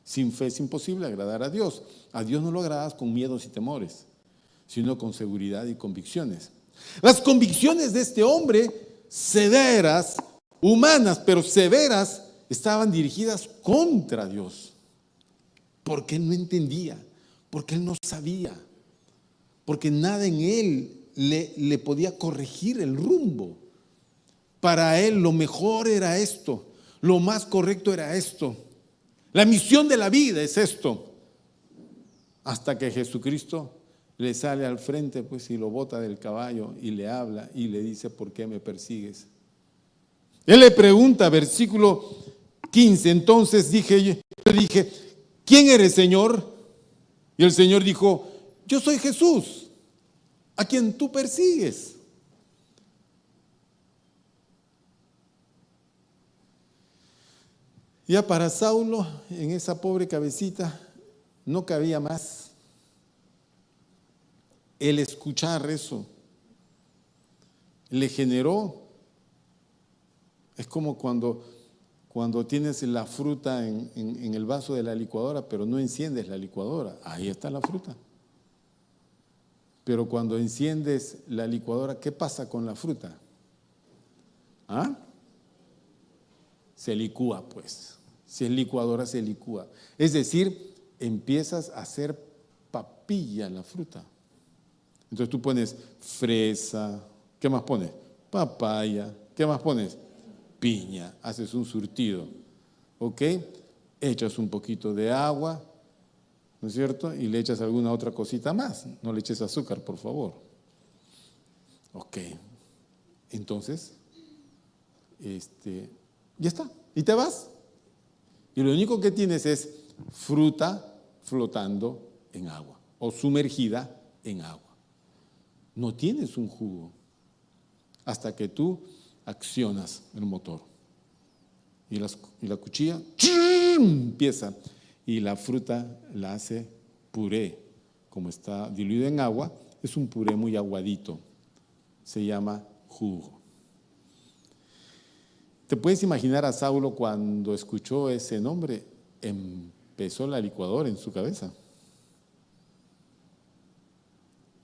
Sin fe es imposible agradar a Dios. A Dios no lo agradas con miedos y temores, sino con seguridad y convicciones. Las convicciones de este hombre, severas, humanas, pero severas, estaban dirigidas contra Dios. Porque él no entendía, porque él no sabía, porque nada en él le podía corregir el rumbo. Para él lo mejor era esto, lo más correcto era esto. La misión de la vida es esto. hasta que Jesucristo le sale al frente, pues, y lo bota del caballo y le habla y le dice: ¿por qué me persigues? Él le pregunta, versículo 15, entonces yo dije: ¿quién eres, Señor? Y el Señor dijo: yo soy Jesús, a quien tú persigues. Ya para Saulo, en esa pobre cabecita, no cabía más el escuchar eso. Le generó, es como cuando tienes la fruta en el vaso de la licuadora, pero no enciendes la licuadora, ahí está la fruta. Pero cuando enciendes la licuadora, ¿qué pasa con la fruta? ¿Ah? Se licúa, pues. Si es licuadora, se licúa. Es decir, empiezas a hacer papilla la fruta. Entonces tú pones fresa, ¿qué más pones? Papaya, ¿qué más pones? Piña, haces un surtido, ¿ok? Echas un poquito de agua, ¿no es cierto? Y le echas alguna otra cosita más. No le eches azúcar, por favor. Ok. Entonces, ya está. Y te vas. Y lo único que tienes es fruta flotando en agua o sumergida en agua. No tienes un jugo hasta que tú accionas el motor. Y la cuchilla empieza y la fruta la hace puré. Como está diluido en agua, es un puré muy aguadito. Se llama jugo. ¿Te puedes imaginar a Saulo cuando escuchó ese nombre? Empezó la licuadora en su cabeza.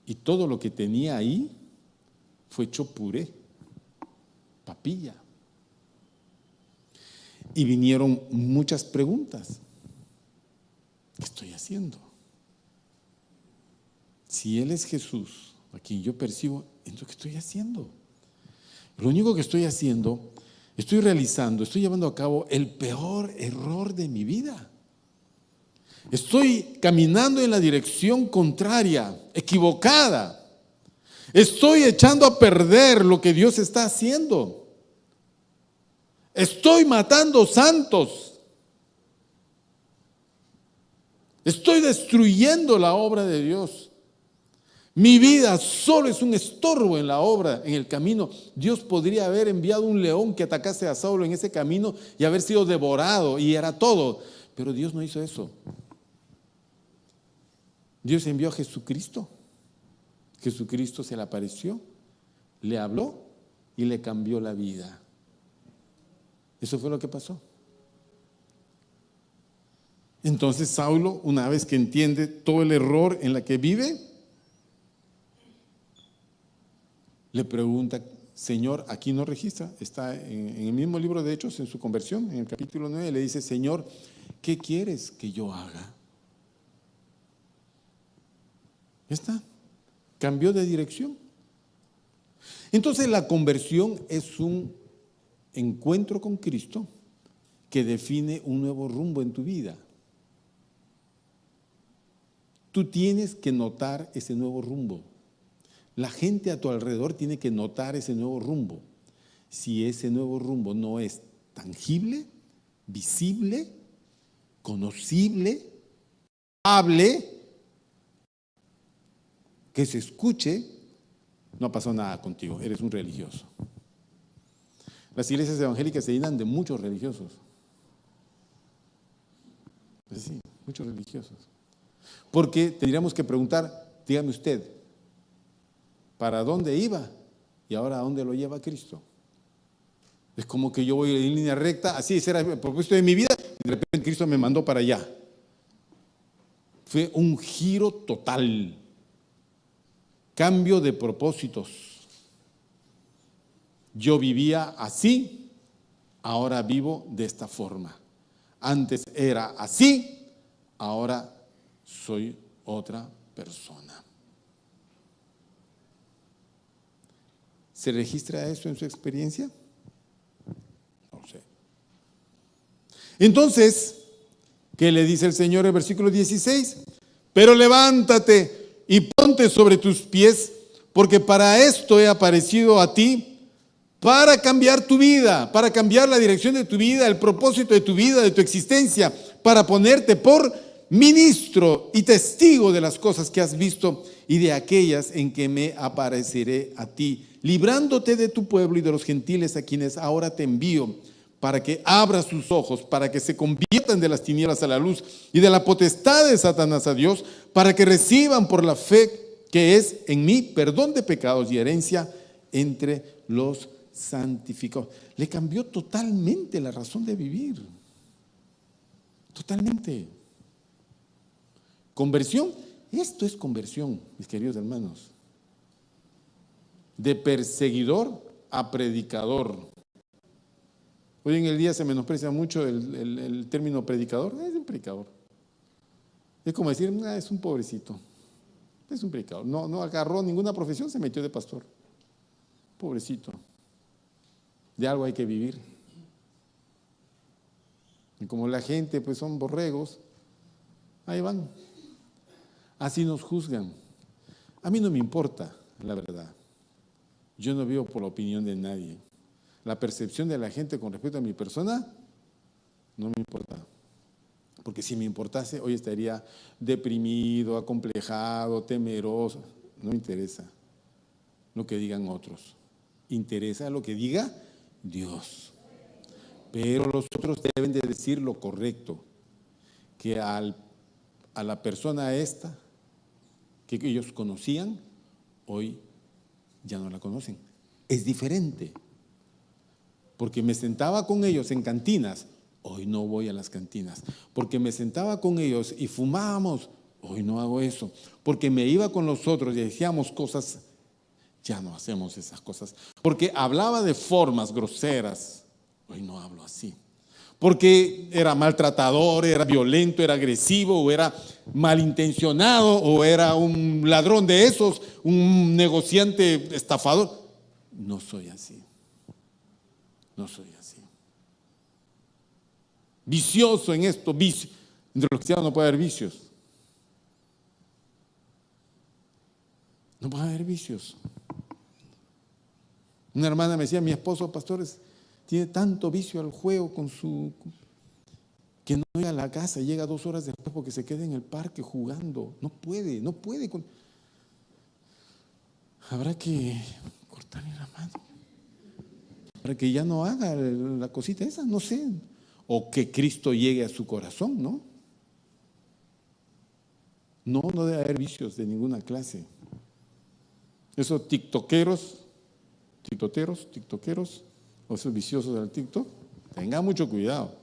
Y todo lo que tenía ahí fue hecho puré, papilla. Y vinieron muchas preguntas. ¿Qué estoy haciendo? Si Él es Jesús, a quien yo percibo, entonces ¿qué estoy haciendo? Lo único que estoy haciendo, estoy llevando a cabo el peor error de mi vida. Estoy caminando en la dirección contraria, equivocada. Estoy echando a perder lo que Dios está haciendo. Estoy matando santos. Estoy destruyendo la obra de Dios. Mi vida solo es un estorbo en la obra, en el camino. Dios podría haber enviado un león que atacase a Saulo en ese camino y haber sido devorado, y era todo. Pero Dios no hizo eso. Dios envió a Jesucristo. Jesucristo se le apareció, le habló y le cambió la vida. Eso fue lo que pasó. Entonces Saulo, una vez que entiende todo el error en la que vive, le pregunta: Señor, aquí no registra, está en el mismo libro de Hechos, en su conversión, en el capítulo 9, le dice: Señor, ¿qué quieres que yo haga? Ya está, cambió de dirección. Entonces la conversión es un encuentro con Cristo que define un nuevo rumbo en tu vida. Tú tienes que notar ese nuevo rumbo. La gente a tu alrededor tiene que notar ese nuevo rumbo. Si ese nuevo rumbo no es tangible, visible, conocible, hable, que se escuche, no pasó nada contigo, eres un religioso. Las iglesias evangélicas se llenan de muchos religiosos. Pues sí, muchos religiosos. Porque tendríamos que preguntar: dígame usted, ¿para dónde iba? Y ahora, ¿a dónde lo lleva Cristo? Es como que yo voy en línea recta, así ese era el propósito de mi vida, y de repente Cristo me mandó para allá. Fue un giro total. Cambio de propósitos. Yo vivía así, ahora vivo de esta forma. Antes era así, ahora soy otra persona. ¿Se registra eso en su experiencia? No sé. Entonces, ¿qué le dice el Señor en el versículo 16? Pero levántate y ponte sobre tus pies, porque para esto he aparecido a ti, para cambiar tu vida, para cambiar la dirección de tu vida, el propósito de tu vida, de tu existencia, para ponerte por ministro y testigo de las cosas que has visto y de aquellas en que me apareceré a ti, librándote de tu pueblo y de los gentiles a quienes ahora te envío, para que abras sus ojos, para que se conviertan de las tinieblas a la luz y de la potestad de Satanás a Dios, para que reciban por la fe que es en mí perdón de pecados y herencia entre los santificados. Le cambió totalmente la razón de vivir. Totalmente. Conversión. Esto es conversión, mis queridos hermanos. De perseguidor a predicador. Hoy en el día se menosprecia mucho el término predicador. Es un predicador. Es como decir, es un pobrecito. Es un predicador. No agarró ninguna profesión, se metió de pastor. Pobrecito. De algo hay que vivir. Y como la gente pues son borregos, ahí van. Así nos juzgan. A mí no me importa, la verdad. Yo no vivo por la opinión de nadie. La percepción de la gente con respecto a mi persona no me importa. Porque si me importase, hoy estaría deprimido, acomplejado, temeroso. No me interesa lo que digan otros. Interesa lo que diga Dios. Pero los otros deben de decir lo correcto. Que a la persona esta que ellos conocían, hoy ya no la conocen. Es diferente. Porque me sentaba con ellos en cantinas, hoy no voy a las cantinas. Porque me sentaba con ellos y fumábamos, hoy no hago eso. Porque me iba con los otros y decíamos cosas, ya no hacemos esas cosas. Porque hablaba de formas groseras, hoy no hablo así. Porque era maltratador, era violento, era agresivo, o era malintencionado, o era un ladrón de esos, un negociante estafador. No soy así. No soy así. Vicioso en esto, vicio. Entre los cristianos no puede haber vicios. No puede haber vicios. Una hermana me decía, mi esposo, pastores, tiene tanto vicio al juego que no llega a la casa, llega 2 horas después porque se queda en el parque jugando. No puede. Habrá que cortarle la mano para que ya no haga la cosita esa, no sé. O que Cristo llegue a su corazón, ¿no? No debe haber vicios de ninguna clase. Esos tiktokeros, o esos viciosos del TikTok, tengan mucho cuidado.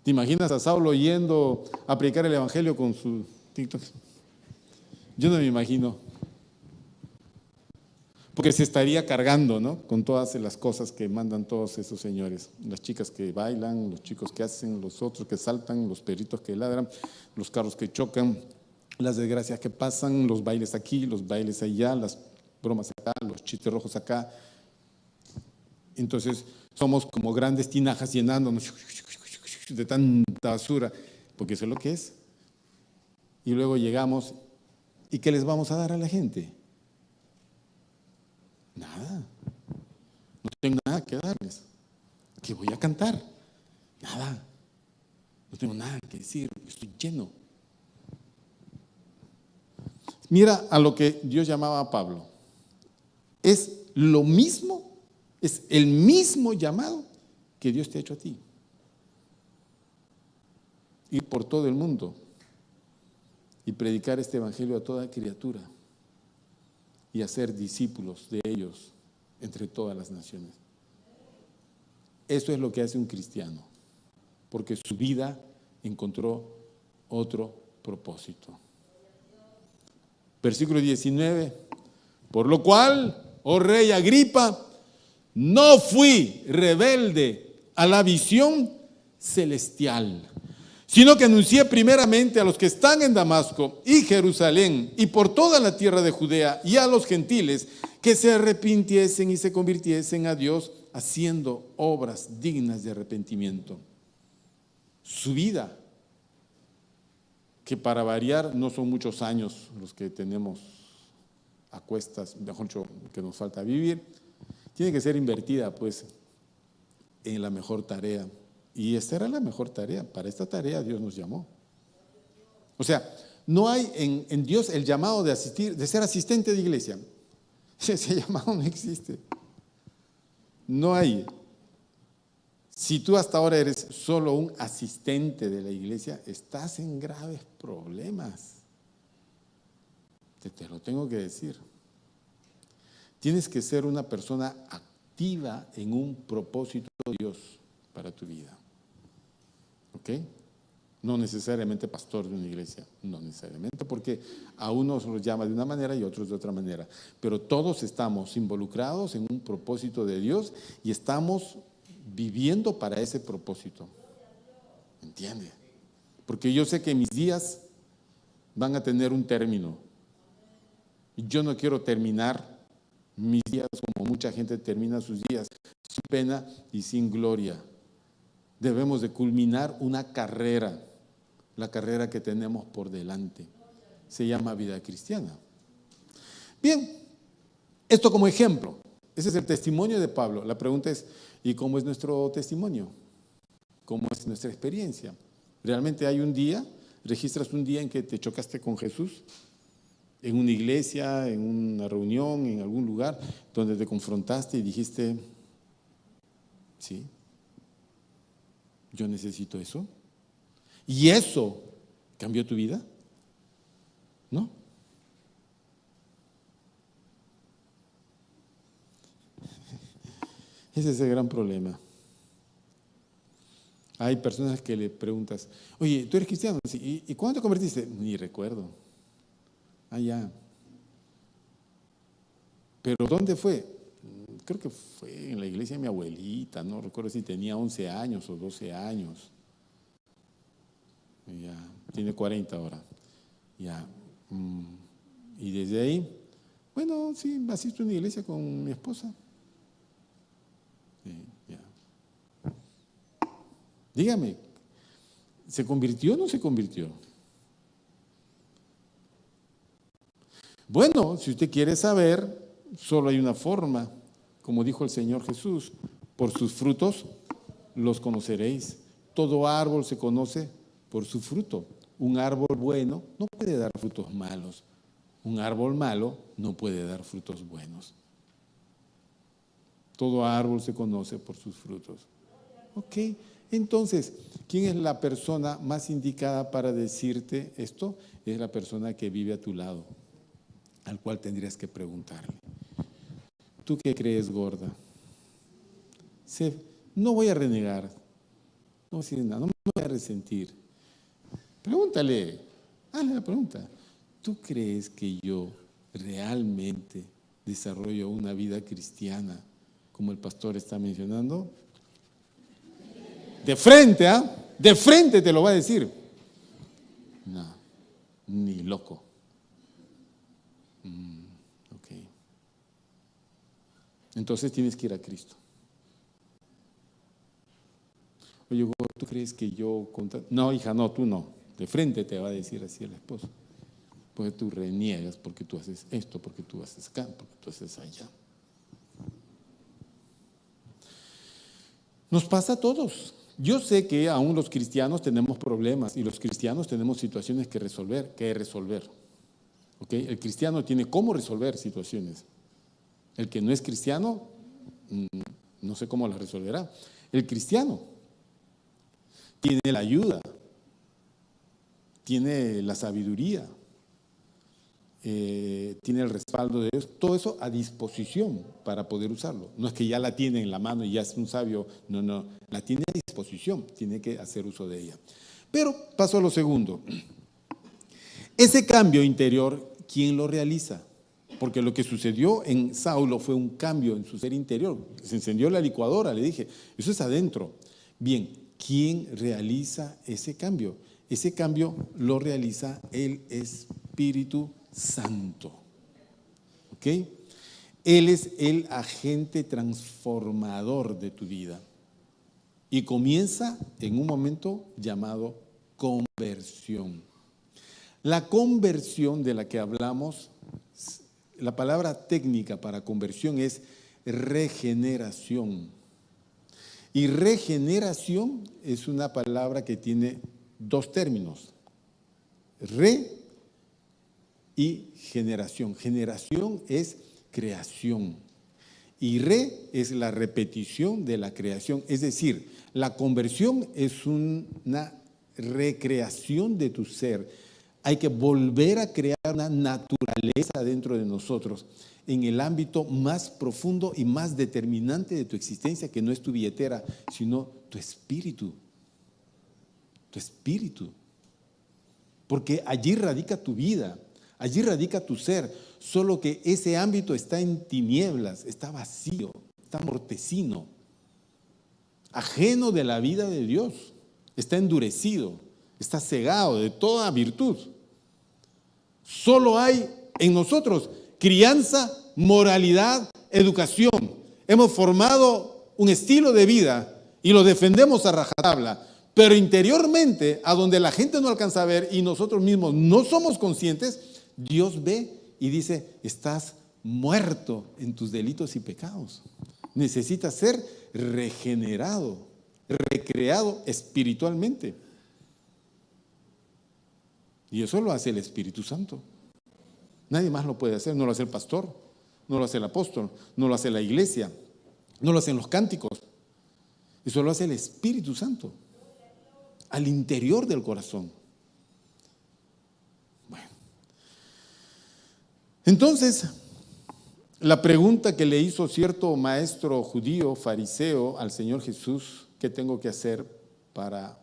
¿Te imaginas a Saulo yendo a predicar el evangelio con su TikTok? Yo no me imagino. Porque se estaría cargando, ¿no? Con todas las cosas que mandan todos esos señores. Las chicas que bailan, los chicos que hacen, los otros que saltan, los perritos que ladran, los carros que chocan, las desgracias que pasan, los bailes aquí, los bailes allá, las bromas acá, los chistes rojos acá. Entonces somos como grandes tinajas llenándonos de tanta basura, porque eso es lo que es. Y luego llegamos, ¿y qué les vamos a dar a la gente? Nada. No tengo nada que darles. ¿Qué voy a cantar? Nada. No tengo nada que decir. Estoy lleno. Mira a lo que Dios llamaba a Pablo. Es lo mismo, es el mismo llamado que Dios te ha hecho a ti. Ir por todo el mundo y predicar este evangelio a toda criatura y hacer discípulos de ellos entre todas las naciones. Eso es lo que hace un cristiano, porque su vida encontró otro propósito. Versículo 19, por lo cual, oh rey Agripa, no fui rebelde a la visión celestial, sino que anuncié primeramente a los que están en Damasco y Jerusalén y por toda la tierra de Judea y a los gentiles que se arrepintiesen y se convirtiesen a Dios haciendo obras dignas de arrepentimiento. Su vida que para variar no son muchos años los que tenemos a cuestas, mejor dicho, que nos falta vivir, tiene que ser invertida pues en la mejor tarea. Y esta era la mejor tarea. Para esta tarea Dios nos llamó. O sea, no hay en Dios el llamado de asistir, de ser asistente de iglesia. Ese llamado no existe. No hay. Si tú hasta ahora eres solo un asistente de la iglesia, estás en graves problemas. Te lo tengo que decir. Tienes que ser una persona activa en un propósito de Dios para tu vida. ¿Ok? No necesariamente pastor de una iglesia, no necesariamente, porque a unos los llama de una manera y a otros de otra manera. Pero todos estamos involucrados en un propósito de Dios y estamos viviendo para ese propósito. ¿Entiende? Porque yo sé que mis días van a tener un término. Y yo no quiero terminar mis días como mucha gente termina sus días, sin pena y sin gloria. Debemos de culminar una carrera, la carrera que tenemos por delante. Se llama vida cristiana. Bien, esto como ejemplo. Ese es el testimonio de Pablo. La pregunta es, ¿y cómo es nuestro testimonio? ¿Cómo es nuestra experiencia? ¿Realmente hay un día, registras un día en que te chocaste con Jesús? En una iglesia, en una reunión, en algún lugar, donde te confrontaste y dijiste, sí, yo necesito eso. ¿Y eso cambió tu vida? ¿No? Ese es el gran problema. Hay personas que le preguntas, oye, ¿tú eres cristiano? Sí. ¿Y cuándo te convertiste? Ni recuerdo. Ah, ya. ¿Pero dónde fue? Creo que fue en la iglesia de mi abuelita, no recuerdo si tenía 11 años o 12 años. Ya, tiene 40 ahora. Ya. Y desde ahí, bueno, sí, asisto a una iglesia con mi esposa. Sí, ya. Dígame, ¿se convirtió o no se convirtió? Bueno, si usted quiere saber, solo hay una forma, como dijo el Señor Jesús, por sus frutos los conoceréis. Todo árbol se conoce por su fruto. Un árbol bueno no puede dar frutos malos. Un árbol malo no puede dar frutos buenos. Todo árbol se conoce por sus frutos. Ok, entonces, ¿quién es la persona más indicada para decirte esto? Es la persona que vive a tu lado, al cual tendrías que preguntarle. ¿Tú qué crees, gorda? No voy a renegar, no voy a decir nada, no me voy a resentir. Pregúntale, hazle la pregunta. ¿Tú crees que yo realmente desarrollo una vida cristiana como el pastor está mencionando? De frente, ¿ah? De frente te lo va a decir. No, ni loco. Ok. Entonces tienes que ir a Cristo. Oye, ¿tú crees que yo No, hija, no, tú no. De frente te va a decir así el esposo. Porque tú reniegas, porque tú haces esto, porque tú haces acá, porque tú haces allá. Nos pasa a todos. Yo sé que aún los cristianos tenemos problemas y los cristianos tenemos situaciones que resolver. ¿Ok? El cristiano tiene cómo resolver situaciones. El que no es cristiano, no sé cómo las resolverá. El cristiano tiene la ayuda, tiene la sabiduría, tiene el respaldo de Dios, todo eso a disposición para poder usarlo. No es que ya la tiene en la mano y ya es un sabio, no, la tiene a disposición, tiene que hacer uso de ella. Pero paso a lo segundo. Ese cambio interior, ¿quién lo realiza? Porque lo que sucedió en Saulo fue un cambio en su ser interior. Se encendió la licuadora, le dije, eso es adentro. Bien, ¿quién realiza ese cambio? Ese cambio lo realiza el Espíritu Santo. ¿Ok? Él es el agente transformador de tu vida. Y comienza en un momento llamado conversión. La conversión de la que hablamos, la palabra técnica para conversión es regeneración. Y regeneración es una palabra que tiene dos términos, re y generación. Generación es creación y re es la repetición de la creación. Es decir, la conversión es una recreación de tu ser. Hay que volver a crear una naturaleza dentro de nosotros en el ámbito más profundo y más determinante de tu existencia, que no es tu billetera, sino tu espíritu. Tu espíritu. Porque allí radica tu vida, allí radica tu ser, solo que ese ámbito está en tinieblas, está vacío, está mortecino, ajeno de la vida de Dios, está endurecido, está cegado de toda virtud. Solo hay en nosotros crianza, moralidad, educación. Hemos formado un estilo de vida y lo defendemos a rajatabla, pero interiormente, a donde la gente no alcanza a ver y nosotros mismos no somos conscientes, Dios ve y dice: estás muerto en tus delitos y pecados. Necesitas ser regenerado, recreado espiritualmente. Y eso lo hace el Espíritu Santo. Nadie más lo puede hacer. No lo hace el pastor, no lo hace el apóstol, no lo hace la iglesia, no lo hacen los cánticos. Eso lo hace el Espíritu Santo al interior del corazón. Bueno, entonces, la pregunta que le hizo cierto maestro judío, fariseo, al Señor Jesús: ¿qué tengo que hacer para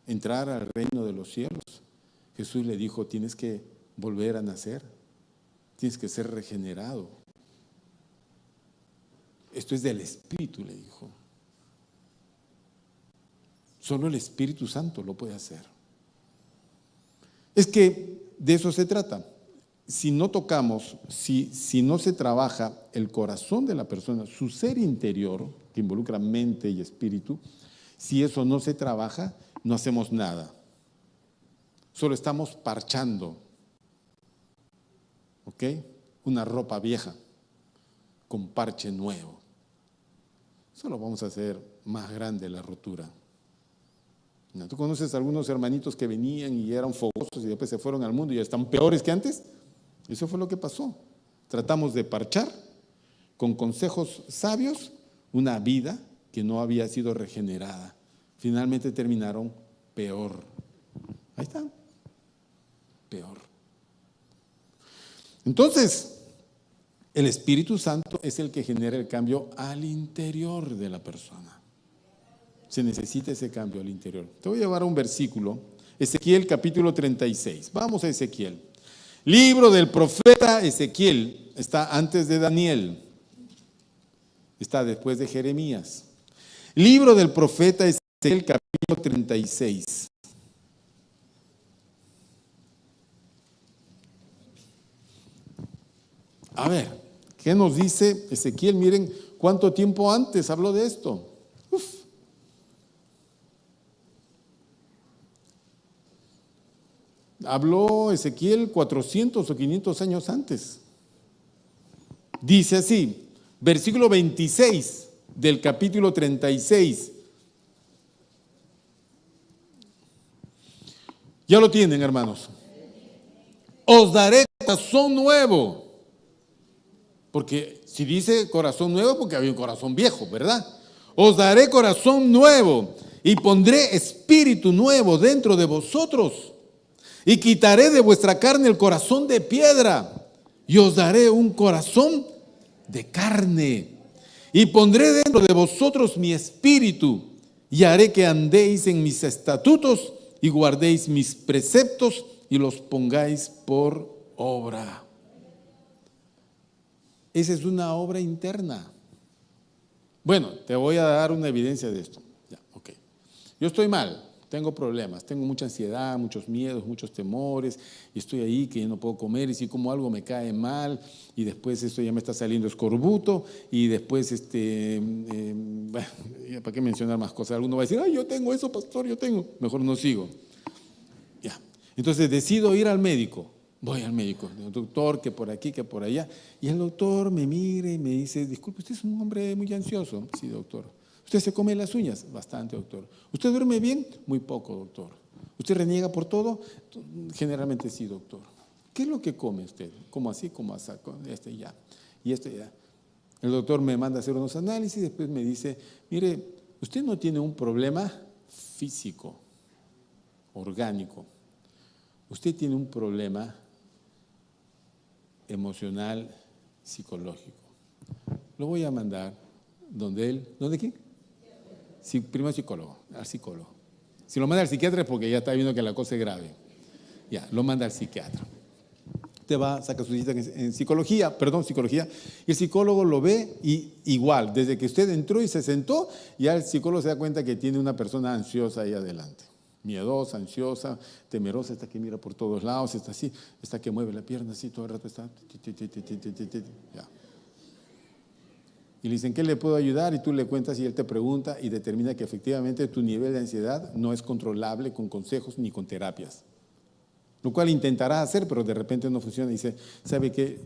entrar al reino de los cielos? Jesús le dijo: tienes que volver a nacer, tienes que ser regenerado. Esto es del Espíritu, le dijo. Solo el Espíritu Santo lo puede hacer. Es que de eso se trata. Si no tocamos, si no se trabaja el corazón de la persona, su ser interior, que involucra mente y espíritu, si eso no se trabaja, no hacemos nada. Solo estamos parchando, ¿ok? Una ropa vieja con parche nuevo. Solo vamos a hacer más grande la rotura. ¿No? ¿Tú conoces a algunos hermanitos que venían y eran fogosos y después se fueron al mundo y ya están peores que antes? Eso fue lo que pasó. Tratamos de parchar con consejos sabios una vida que no había sido regenerada. Finalmente terminaron peor. Ahí está. Peor. Entonces, el Espíritu Santo es el que genera el cambio al interior de la persona. Se necesita ese cambio al interior. Te voy a llevar a un versículo, Ezequiel capítulo 36. Vamos a Ezequiel. Libro del profeta Ezequiel, está antes de Daniel, está después de Jeremías. Libro del profeta Ezequiel capítulo 36. A ver, ¿qué nos dice Ezequiel? Miren cuánto tiempo antes habló de esto. Habló Ezequiel 400 o 500 años antes. Dice así, versículo 26 del capítulo 36. Ya lo tienen, hermanos. Os daré corazón nuevo. Porque si dice corazón nuevo, porque había un corazón viejo, ¿verdad? Os daré corazón nuevo y pondré espíritu nuevo dentro de vosotros. Y quitaré de vuestra carne el corazón de piedra y os daré un corazón de carne. Y pondré dentro de vosotros mi espíritu y haré que andéis en mis estatutos y guardéis mis preceptos y los pongáis por obra. Esa es una obra interna. Bueno, te voy a dar una evidencia de esto. Ya, ok. Yo estoy mal. Tengo problemas, tengo mucha ansiedad, muchos miedos, muchos temores, y estoy ahí que no puedo comer, y si como algo me cae mal, y después esto ya me está saliendo escorbuto, y después, bueno, ¿para qué mencionar más cosas? Alguno va a decir: ay, yo tengo eso, pastor, yo tengo. Mejor no sigo. Ya. Entonces decido ir al médico. Voy al médico, doctor, que por aquí, que por allá. Y el doctor me mira y me dice, disculpe, usted es un hombre muy ansioso. Sí, doctor. ¿Usted se come las uñas? Bastante, doctor. ¿Usted duerme bien? Muy poco, doctor. ¿Usted reniega por todo? Generalmente sí, doctor. ¿Qué es lo que come usted? ¿Cómo así? ¿Cómo así? Este ya. Y este ya. El doctor me manda a hacer unos análisis y después me dice, mire, usted no tiene un problema físico, orgánico. Usted tiene un problema emocional, psicológico. Lo voy a mandar donde él, ¿dónde quién? Sí, primero psicólogo, al psicólogo. Si lo manda al psiquiatra es porque ya está viendo que la cosa es grave. Ya, lo manda al psiquiatra. Usted va, saca su cita en psicología, y el psicólogo lo ve y igual, desde que usted entró y se sentó, ya el psicólogo se da cuenta que tiene una persona ansiosa ahí adelante. Miedosa, ansiosa, temerosa, está que mira por todos lados, está así, está que mueve la pierna así, todo el rato está. Ya. Y le dicen, ¿qué le puedo ayudar? Y tú le cuentas y él te pregunta y determina que efectivamente tu nivel de ansiedad no es controlable con consejos ni con terapias. Lo cual intentará hacer, pero de repente no funciona. Y dice, ¿sabe qué?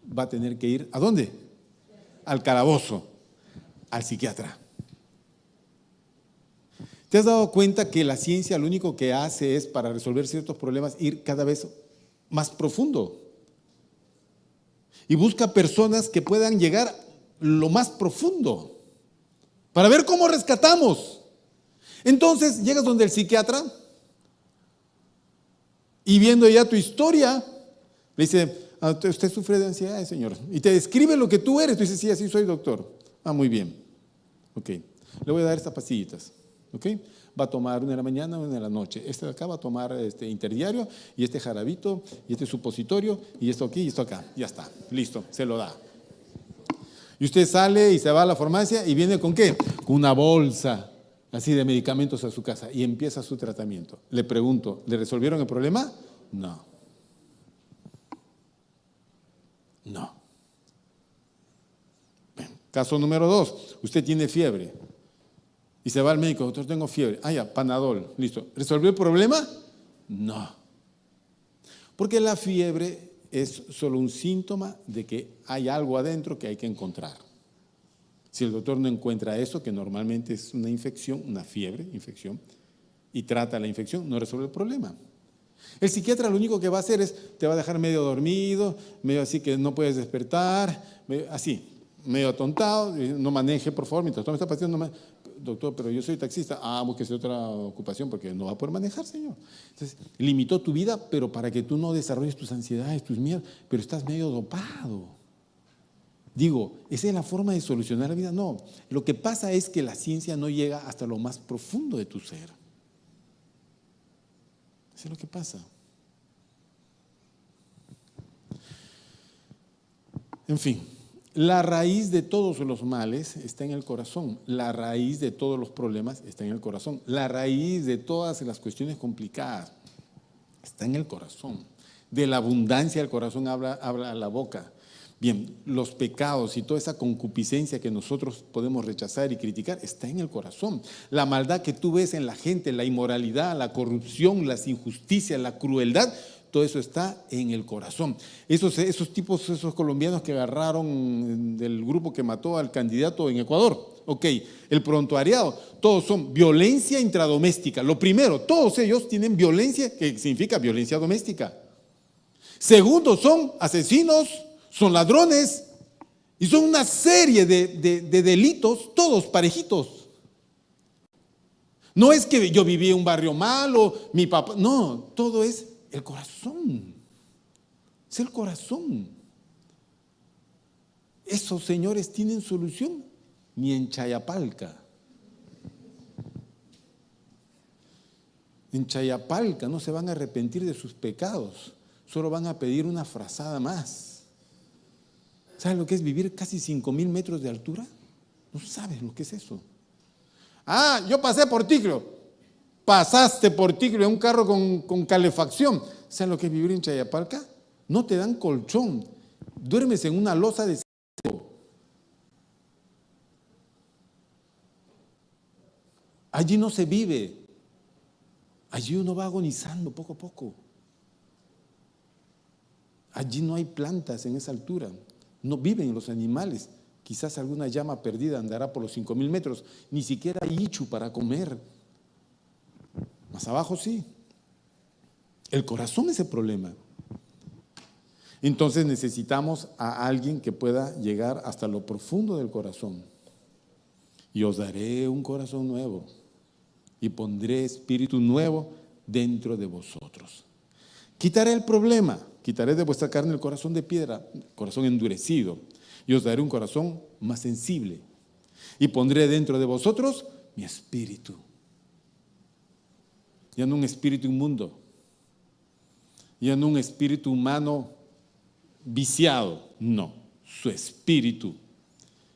Va a tener que ir, ¿a dónde? Al calabozo, al psiquiatra. ¿Te has dado cuenta que la ciencia lo único que hace es, para resolver ciertos problemas, ir cada vez más profundo? Y busca personas que puedan llegar lo más profundo para ver cómo rescatamos. Entonces llegas donde el psiquiatra y viendo ya tu historia, le dice, usted sufre de ansiedad, señor, y te describe lo que tú eres. Tú dices, sí, así soy, doctor. Muy bien. Ok, le voy a dar estas pastillitas. ¿Ok? Va a tomar una en la mañana, una en la noche. Este de acá va a tomar este interdiario y este jarabito y este supositorio y esto aquí y esto acá. Ya está, listo, se lo da. Y usted sale y se va a la farmacia y viene ¿con qué? Con una bolsa así de medicamentos a su casa y empieza su tratamiento. Le pregunto, ¿le resolvieron el problema? No. No. Bien. Caso número 2, usted tiene fiebre. Y se va al médico, doctor, tengo fiebre. Ya, Panadol, listo. ¿Resolvió el problema? No. Porque la fiebre es solo un síntoma de que hay algo adentro que hay que encontrar. Si el doctor no encuentra eso, que normalmente es una infección, una fiebre, infección, y trata la infección, no resuelve el problema. El psiquiatra lo único que va a hacer es, te va a dejar medio dormido, medio así que no puedes despertar, medio atontado, no maneje, por favor, mientras tome esta pastilla, no maneje. Doctor, pero yo soy taxista. Búsquese otra ocupación porque no va a poder manejar, señor. Entonces, limitó tu vida, pero para que tú no desarrolles tus ansiedades, tus miedos, pero estás medio dopado. Digo, ¿esa es la forma de solucionar la vida? No. Lo que pasa es que la ciencia no llega hasta lo más profundo de tu ser. Eso es lo que pasa. En fin. La raíz de todos los males está en el corazón. La raíz de todos los problemas está en el corazón. La raíz de todas las cuestiones complicadas está en el corazón. De la abundancia del corazón habla la boca. Bien, los pecados y toda esa concupiscencia que nosotros podemos rechazar y criticar está en el corazón. La maldad que tú ves en la gente, la inmoralidad, la corrupción, las injusticias, la crueldad, todo eso está en el corazón. Esos tipos, esos colombianos que agarraron del grupo que mató al candidato en Ecuador, el prontuariado, todos son violencia intradoméstica. Lo primero, todos ellos tienen violencia, que significa violencia doméstica. Segundo, son asesinos, son ladrones y son una serie de delitos, todos parejitos. No es que yo viví en un barrio malo, mi papá, no, todo es el corazón, es el corazón. Esos señores tienen solución ni en Chayapalca. En Chayapalca no se van a arrepentir de sus pecados, solo van a pedir una frazada más. ¿Sabes lo que es vivir casi 5,000 metros de altura? No sabes lo que es eso. Yo pasé por Ticlo. Pasaste por Ticlo en un carro con calefacción. ¿Sabes lo que es vivir en Chayapalca? No te dan colchón. Duermes en una losa de cemento. Allí no se vive. Allí uno va agonizando poco a poco. Allí no hay plantas en esa altura, no viven los animales. Quizás alguna llama perdida andará por los 5.000 metros, ni siquiera hay ichu para comer. Más abajo sí. El corazón es el problema. Entonces necesitamos a alguien que pueda llegar hasta lo profundo del corazón. Y os daré un corazón nuevo y pondré espíritu nuevo dentro de vosotros. Quitaré el problema, quitaré de vuestra carne el corazón de piedra, corazón endurecido, y os daré un corazón más sensible. Y pondré dentro de vosotros mi espíritu. Ya no un espíritu inmundo, ya no un espíritu humano viciado, no, su espíritu.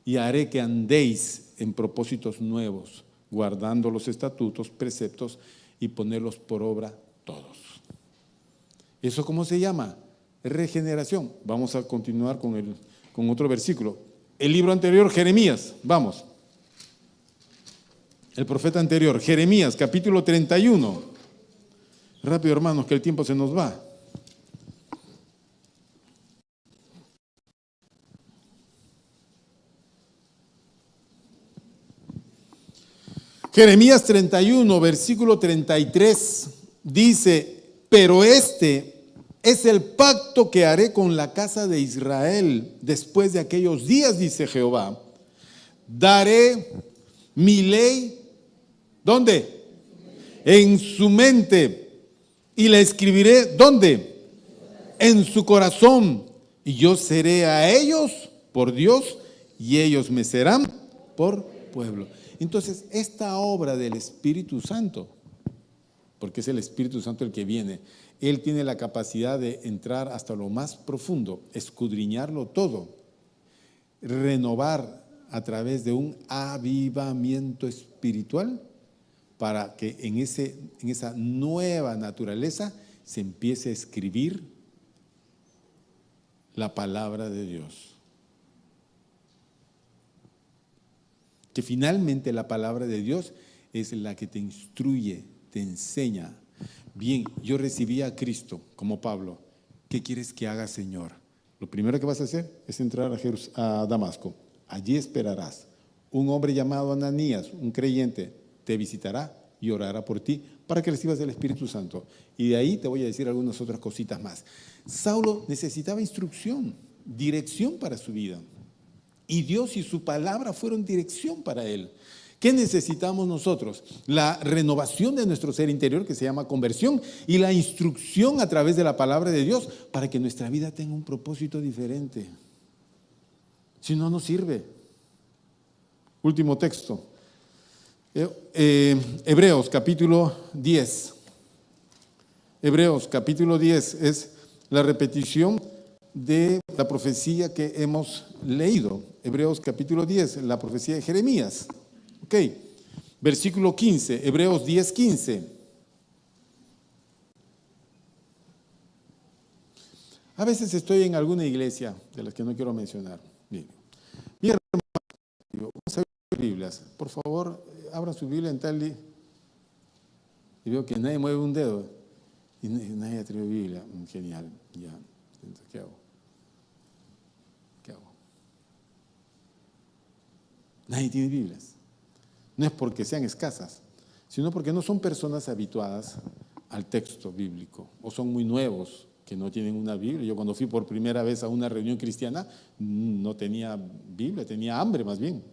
Y haré que andéis en propósitos nuevos, guardando los estatutos, preceptos y ponerlos por obra todos. ¿Eso cómo se llama? Regeneración. Vamos a continuar con otro versículo. El libro anterior, Jeremías, vamos. El profeta anterior, Jeremías, capítulo 31. Rápido, hermanos, que el tiempo se nos va. Jeremías 31, versículo 33, dice: pero este es el pacto que haré con la casa de Israel después de aquellos días, dice Jehová. Daré mi ley, ¿dónde? En su mente, y la escribiré, ¿dónde? En su corazón, y yo seré a ellos por Dios, y ellos me serán por pueblo. Entonces, esta obra del Espíritu Santo, porque es el Espíritu Santo el que viene, Él tiene la capacidad de entrar hasta lo más profundo, escudriñarlo todo, renovar a través de un avivamiento espiritual para que en esa nueva naturaleza se empiece a escribir la palabra de Dios. Que finalmente la palabra de Dios es la que te instruye, te enseña. Bien, yo recibí a Cristo como Pablo. ¿Qué quieres que haga, Señor? Lo primero que vas a hacer es entrar a Damasco. Allí esperarás. Un hombre llamado Ananías, un creyente, te visitará y orará por ti para que recibas el Espíritu Santo. Y de ahí te voy a decir algunas otras cositas más. Saulo necesitaba instrucción, dirección para su vida. Y Dios y su palabra fueron dirección para él. ¿Qué necesitamos nosotros? La renovación de nuestro ser interior, que se llama conversión, y la instrucción a través de la palabra de Dios para que nuestra vida tenga un propósito diferente. Si no, no sirve. Último texto. Hebreos capítulo 10. Hebreos capítulo 10 es la repetición de la profecía que hemos leído. Hebreos capítulo 10, la profecía de Jeremías. Ok, versículo 15, Hebreos 10, 15. A veces estoy en alguna iglesia de las que no quiero mencionar. Bien, hermano, vamos a ver Biblias. Por favor, abran su Biblia en tal y veo que nadie mueve un dedo. Y nadie ha traído Biblia. Genial, ya. Entonces, ¿qué hago? Nadie tiene Biblias. No es porque sean escasas, sino porque no son personas habituadas al texto bíblico o son muy nuevos que no tienen una Biblia. Yo cuando fui por primera vez a una reunión cristiana no tenía Biblia, tenía hambre más bien.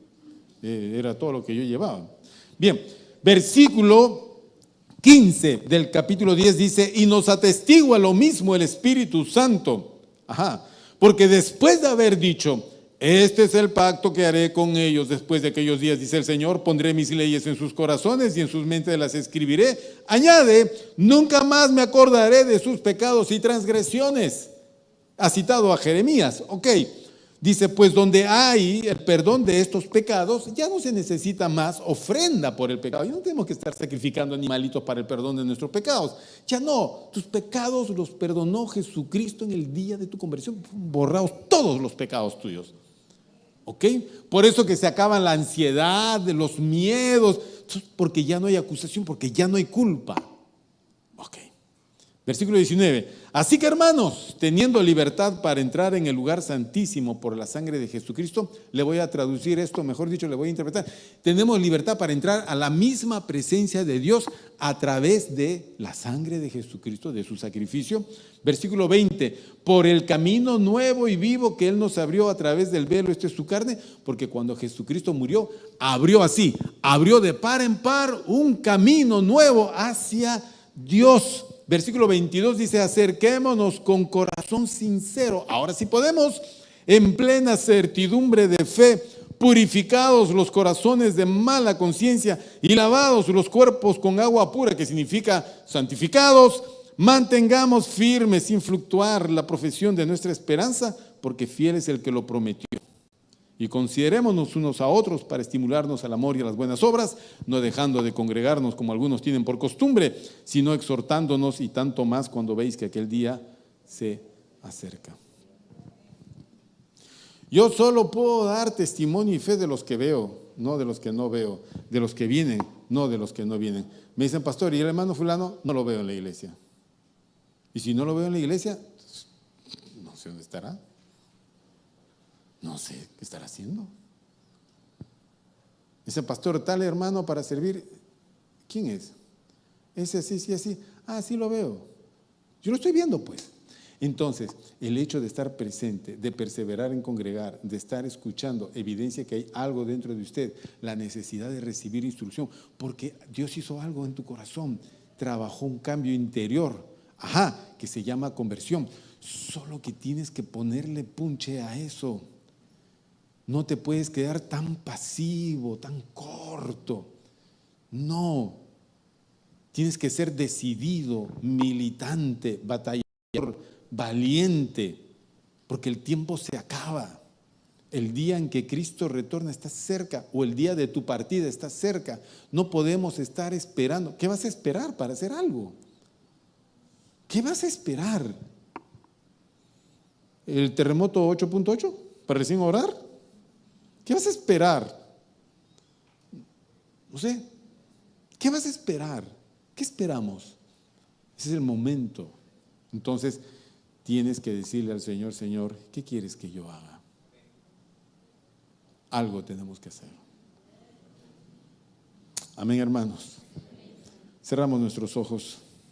Era todo lo que yo llevaba. Bien, versículo 15 del capítulo 10 dice: y nos atestigua lo mismo el Espíritu Santo. Porque después de haber dicho: este es el pacto que haré con ellos después de aquellos días, dice el Señor, pondré mis leyes en sus corazones y en sus mentes las escribiré. Añade: nunca más me acordaré de sus pecados y transgresiones. Ha citado a Jeremías. Ok, dice: pues donde hay el perdón de estos pecados, ya no se necesita más ofrenda por el pecado. Y no tenemos que estar sacrificando animalitos para el perdón de nuestros pecados. Ya no, tus pecados los perdonó Jesucristo en el día de tu conversión. Borrados todos los pecados tuyos. ¿Ok? Por eso que se acaban la ansiedad, los miedos, porque ya no hay acusación, porque ya no hay culpa. Ok. Versículo 19. Así que, hermanos, teniendo libertad para entrar en el lugar santísimo por la sangre de Jesucristo, le voy a traducir esto, mejor dicho, le voy a interpretar. Tenemos libertad para entrar a la misma presencia de Dios a través de la sangre de Jesucristo, de su sacrificio. Versículo 20. Por el camino nuevo y vivo que Él nos abrió a través del velo, esto es su carne, porque cuando Jesucristo murió, abrió de par en par un camino nuevo hacia Dios. Versículo 22 dice, acerquémonos con corazón sincero. Ahora sí podemos, en plena certidumbre de fe, purificados los corazones de mala conciencia y lavados los cuerpos con agua pura, que significa santificados, mantengamos firme sin fluctuar la profesión de nuestra esperanza, porque fiel es el que lo prometió. Y considerémonos unos a otros para estimularnos al amor y a las buenas obras, no dejando de congregarnos como algunos tienen por costumbre, sino exhortándonos, y tanto más cuando veis que aquel día se acerca. Yo solo puedo dar testimonio y fe de los que veo, no de los que no veo, de los que vienen, no de los que no vienen. Me dicen, pastor, ¿y el hermano fulano? No lo veo en la iglesia. Y si no lo veo en la iglesia, no sé dónde estará. No sé qué estará haciendo. Dice, pastor, tal hermano para servir. ¿Quién es? Ese así, sí, así. Ah, sí lo veo. Yo lo estoy viendo, pues. Entonces, el hecho de estar presente, de perseverar en congregar, de estar escuchando, evidencia que hay algo dentro de usted, la necesidad de recibir instrucción, porque Dios hizo algo en tu corazón, trabajó un cambio interior, que se llama conversión. Solo que tienes que ponerle punche a eso. No te puedes quedar tan pasivo, tan corto. No. Tienes que ser decidido, militante, batallador, valiente, porque el tiempo se acaba. El día en que Cristo retorna está cerca, o el día de tu partida está cerca. No podemos estar esperando. ¿Qué vas a esperar para hacer algo? ¿Qué vas a esperar? ¿El terremoto 8.8 para recién orar? ¿Qué vas a esperar? No sé. ¿Qué vas a esperar? ¿Qué esperamos? Ese es el momento. Entonces, tienes que decirle al Señor, Señor, ¿qué quieres que yo haga? Algo tenemos que hacer. Amén, hermanos. Cerramos nuestros ojos.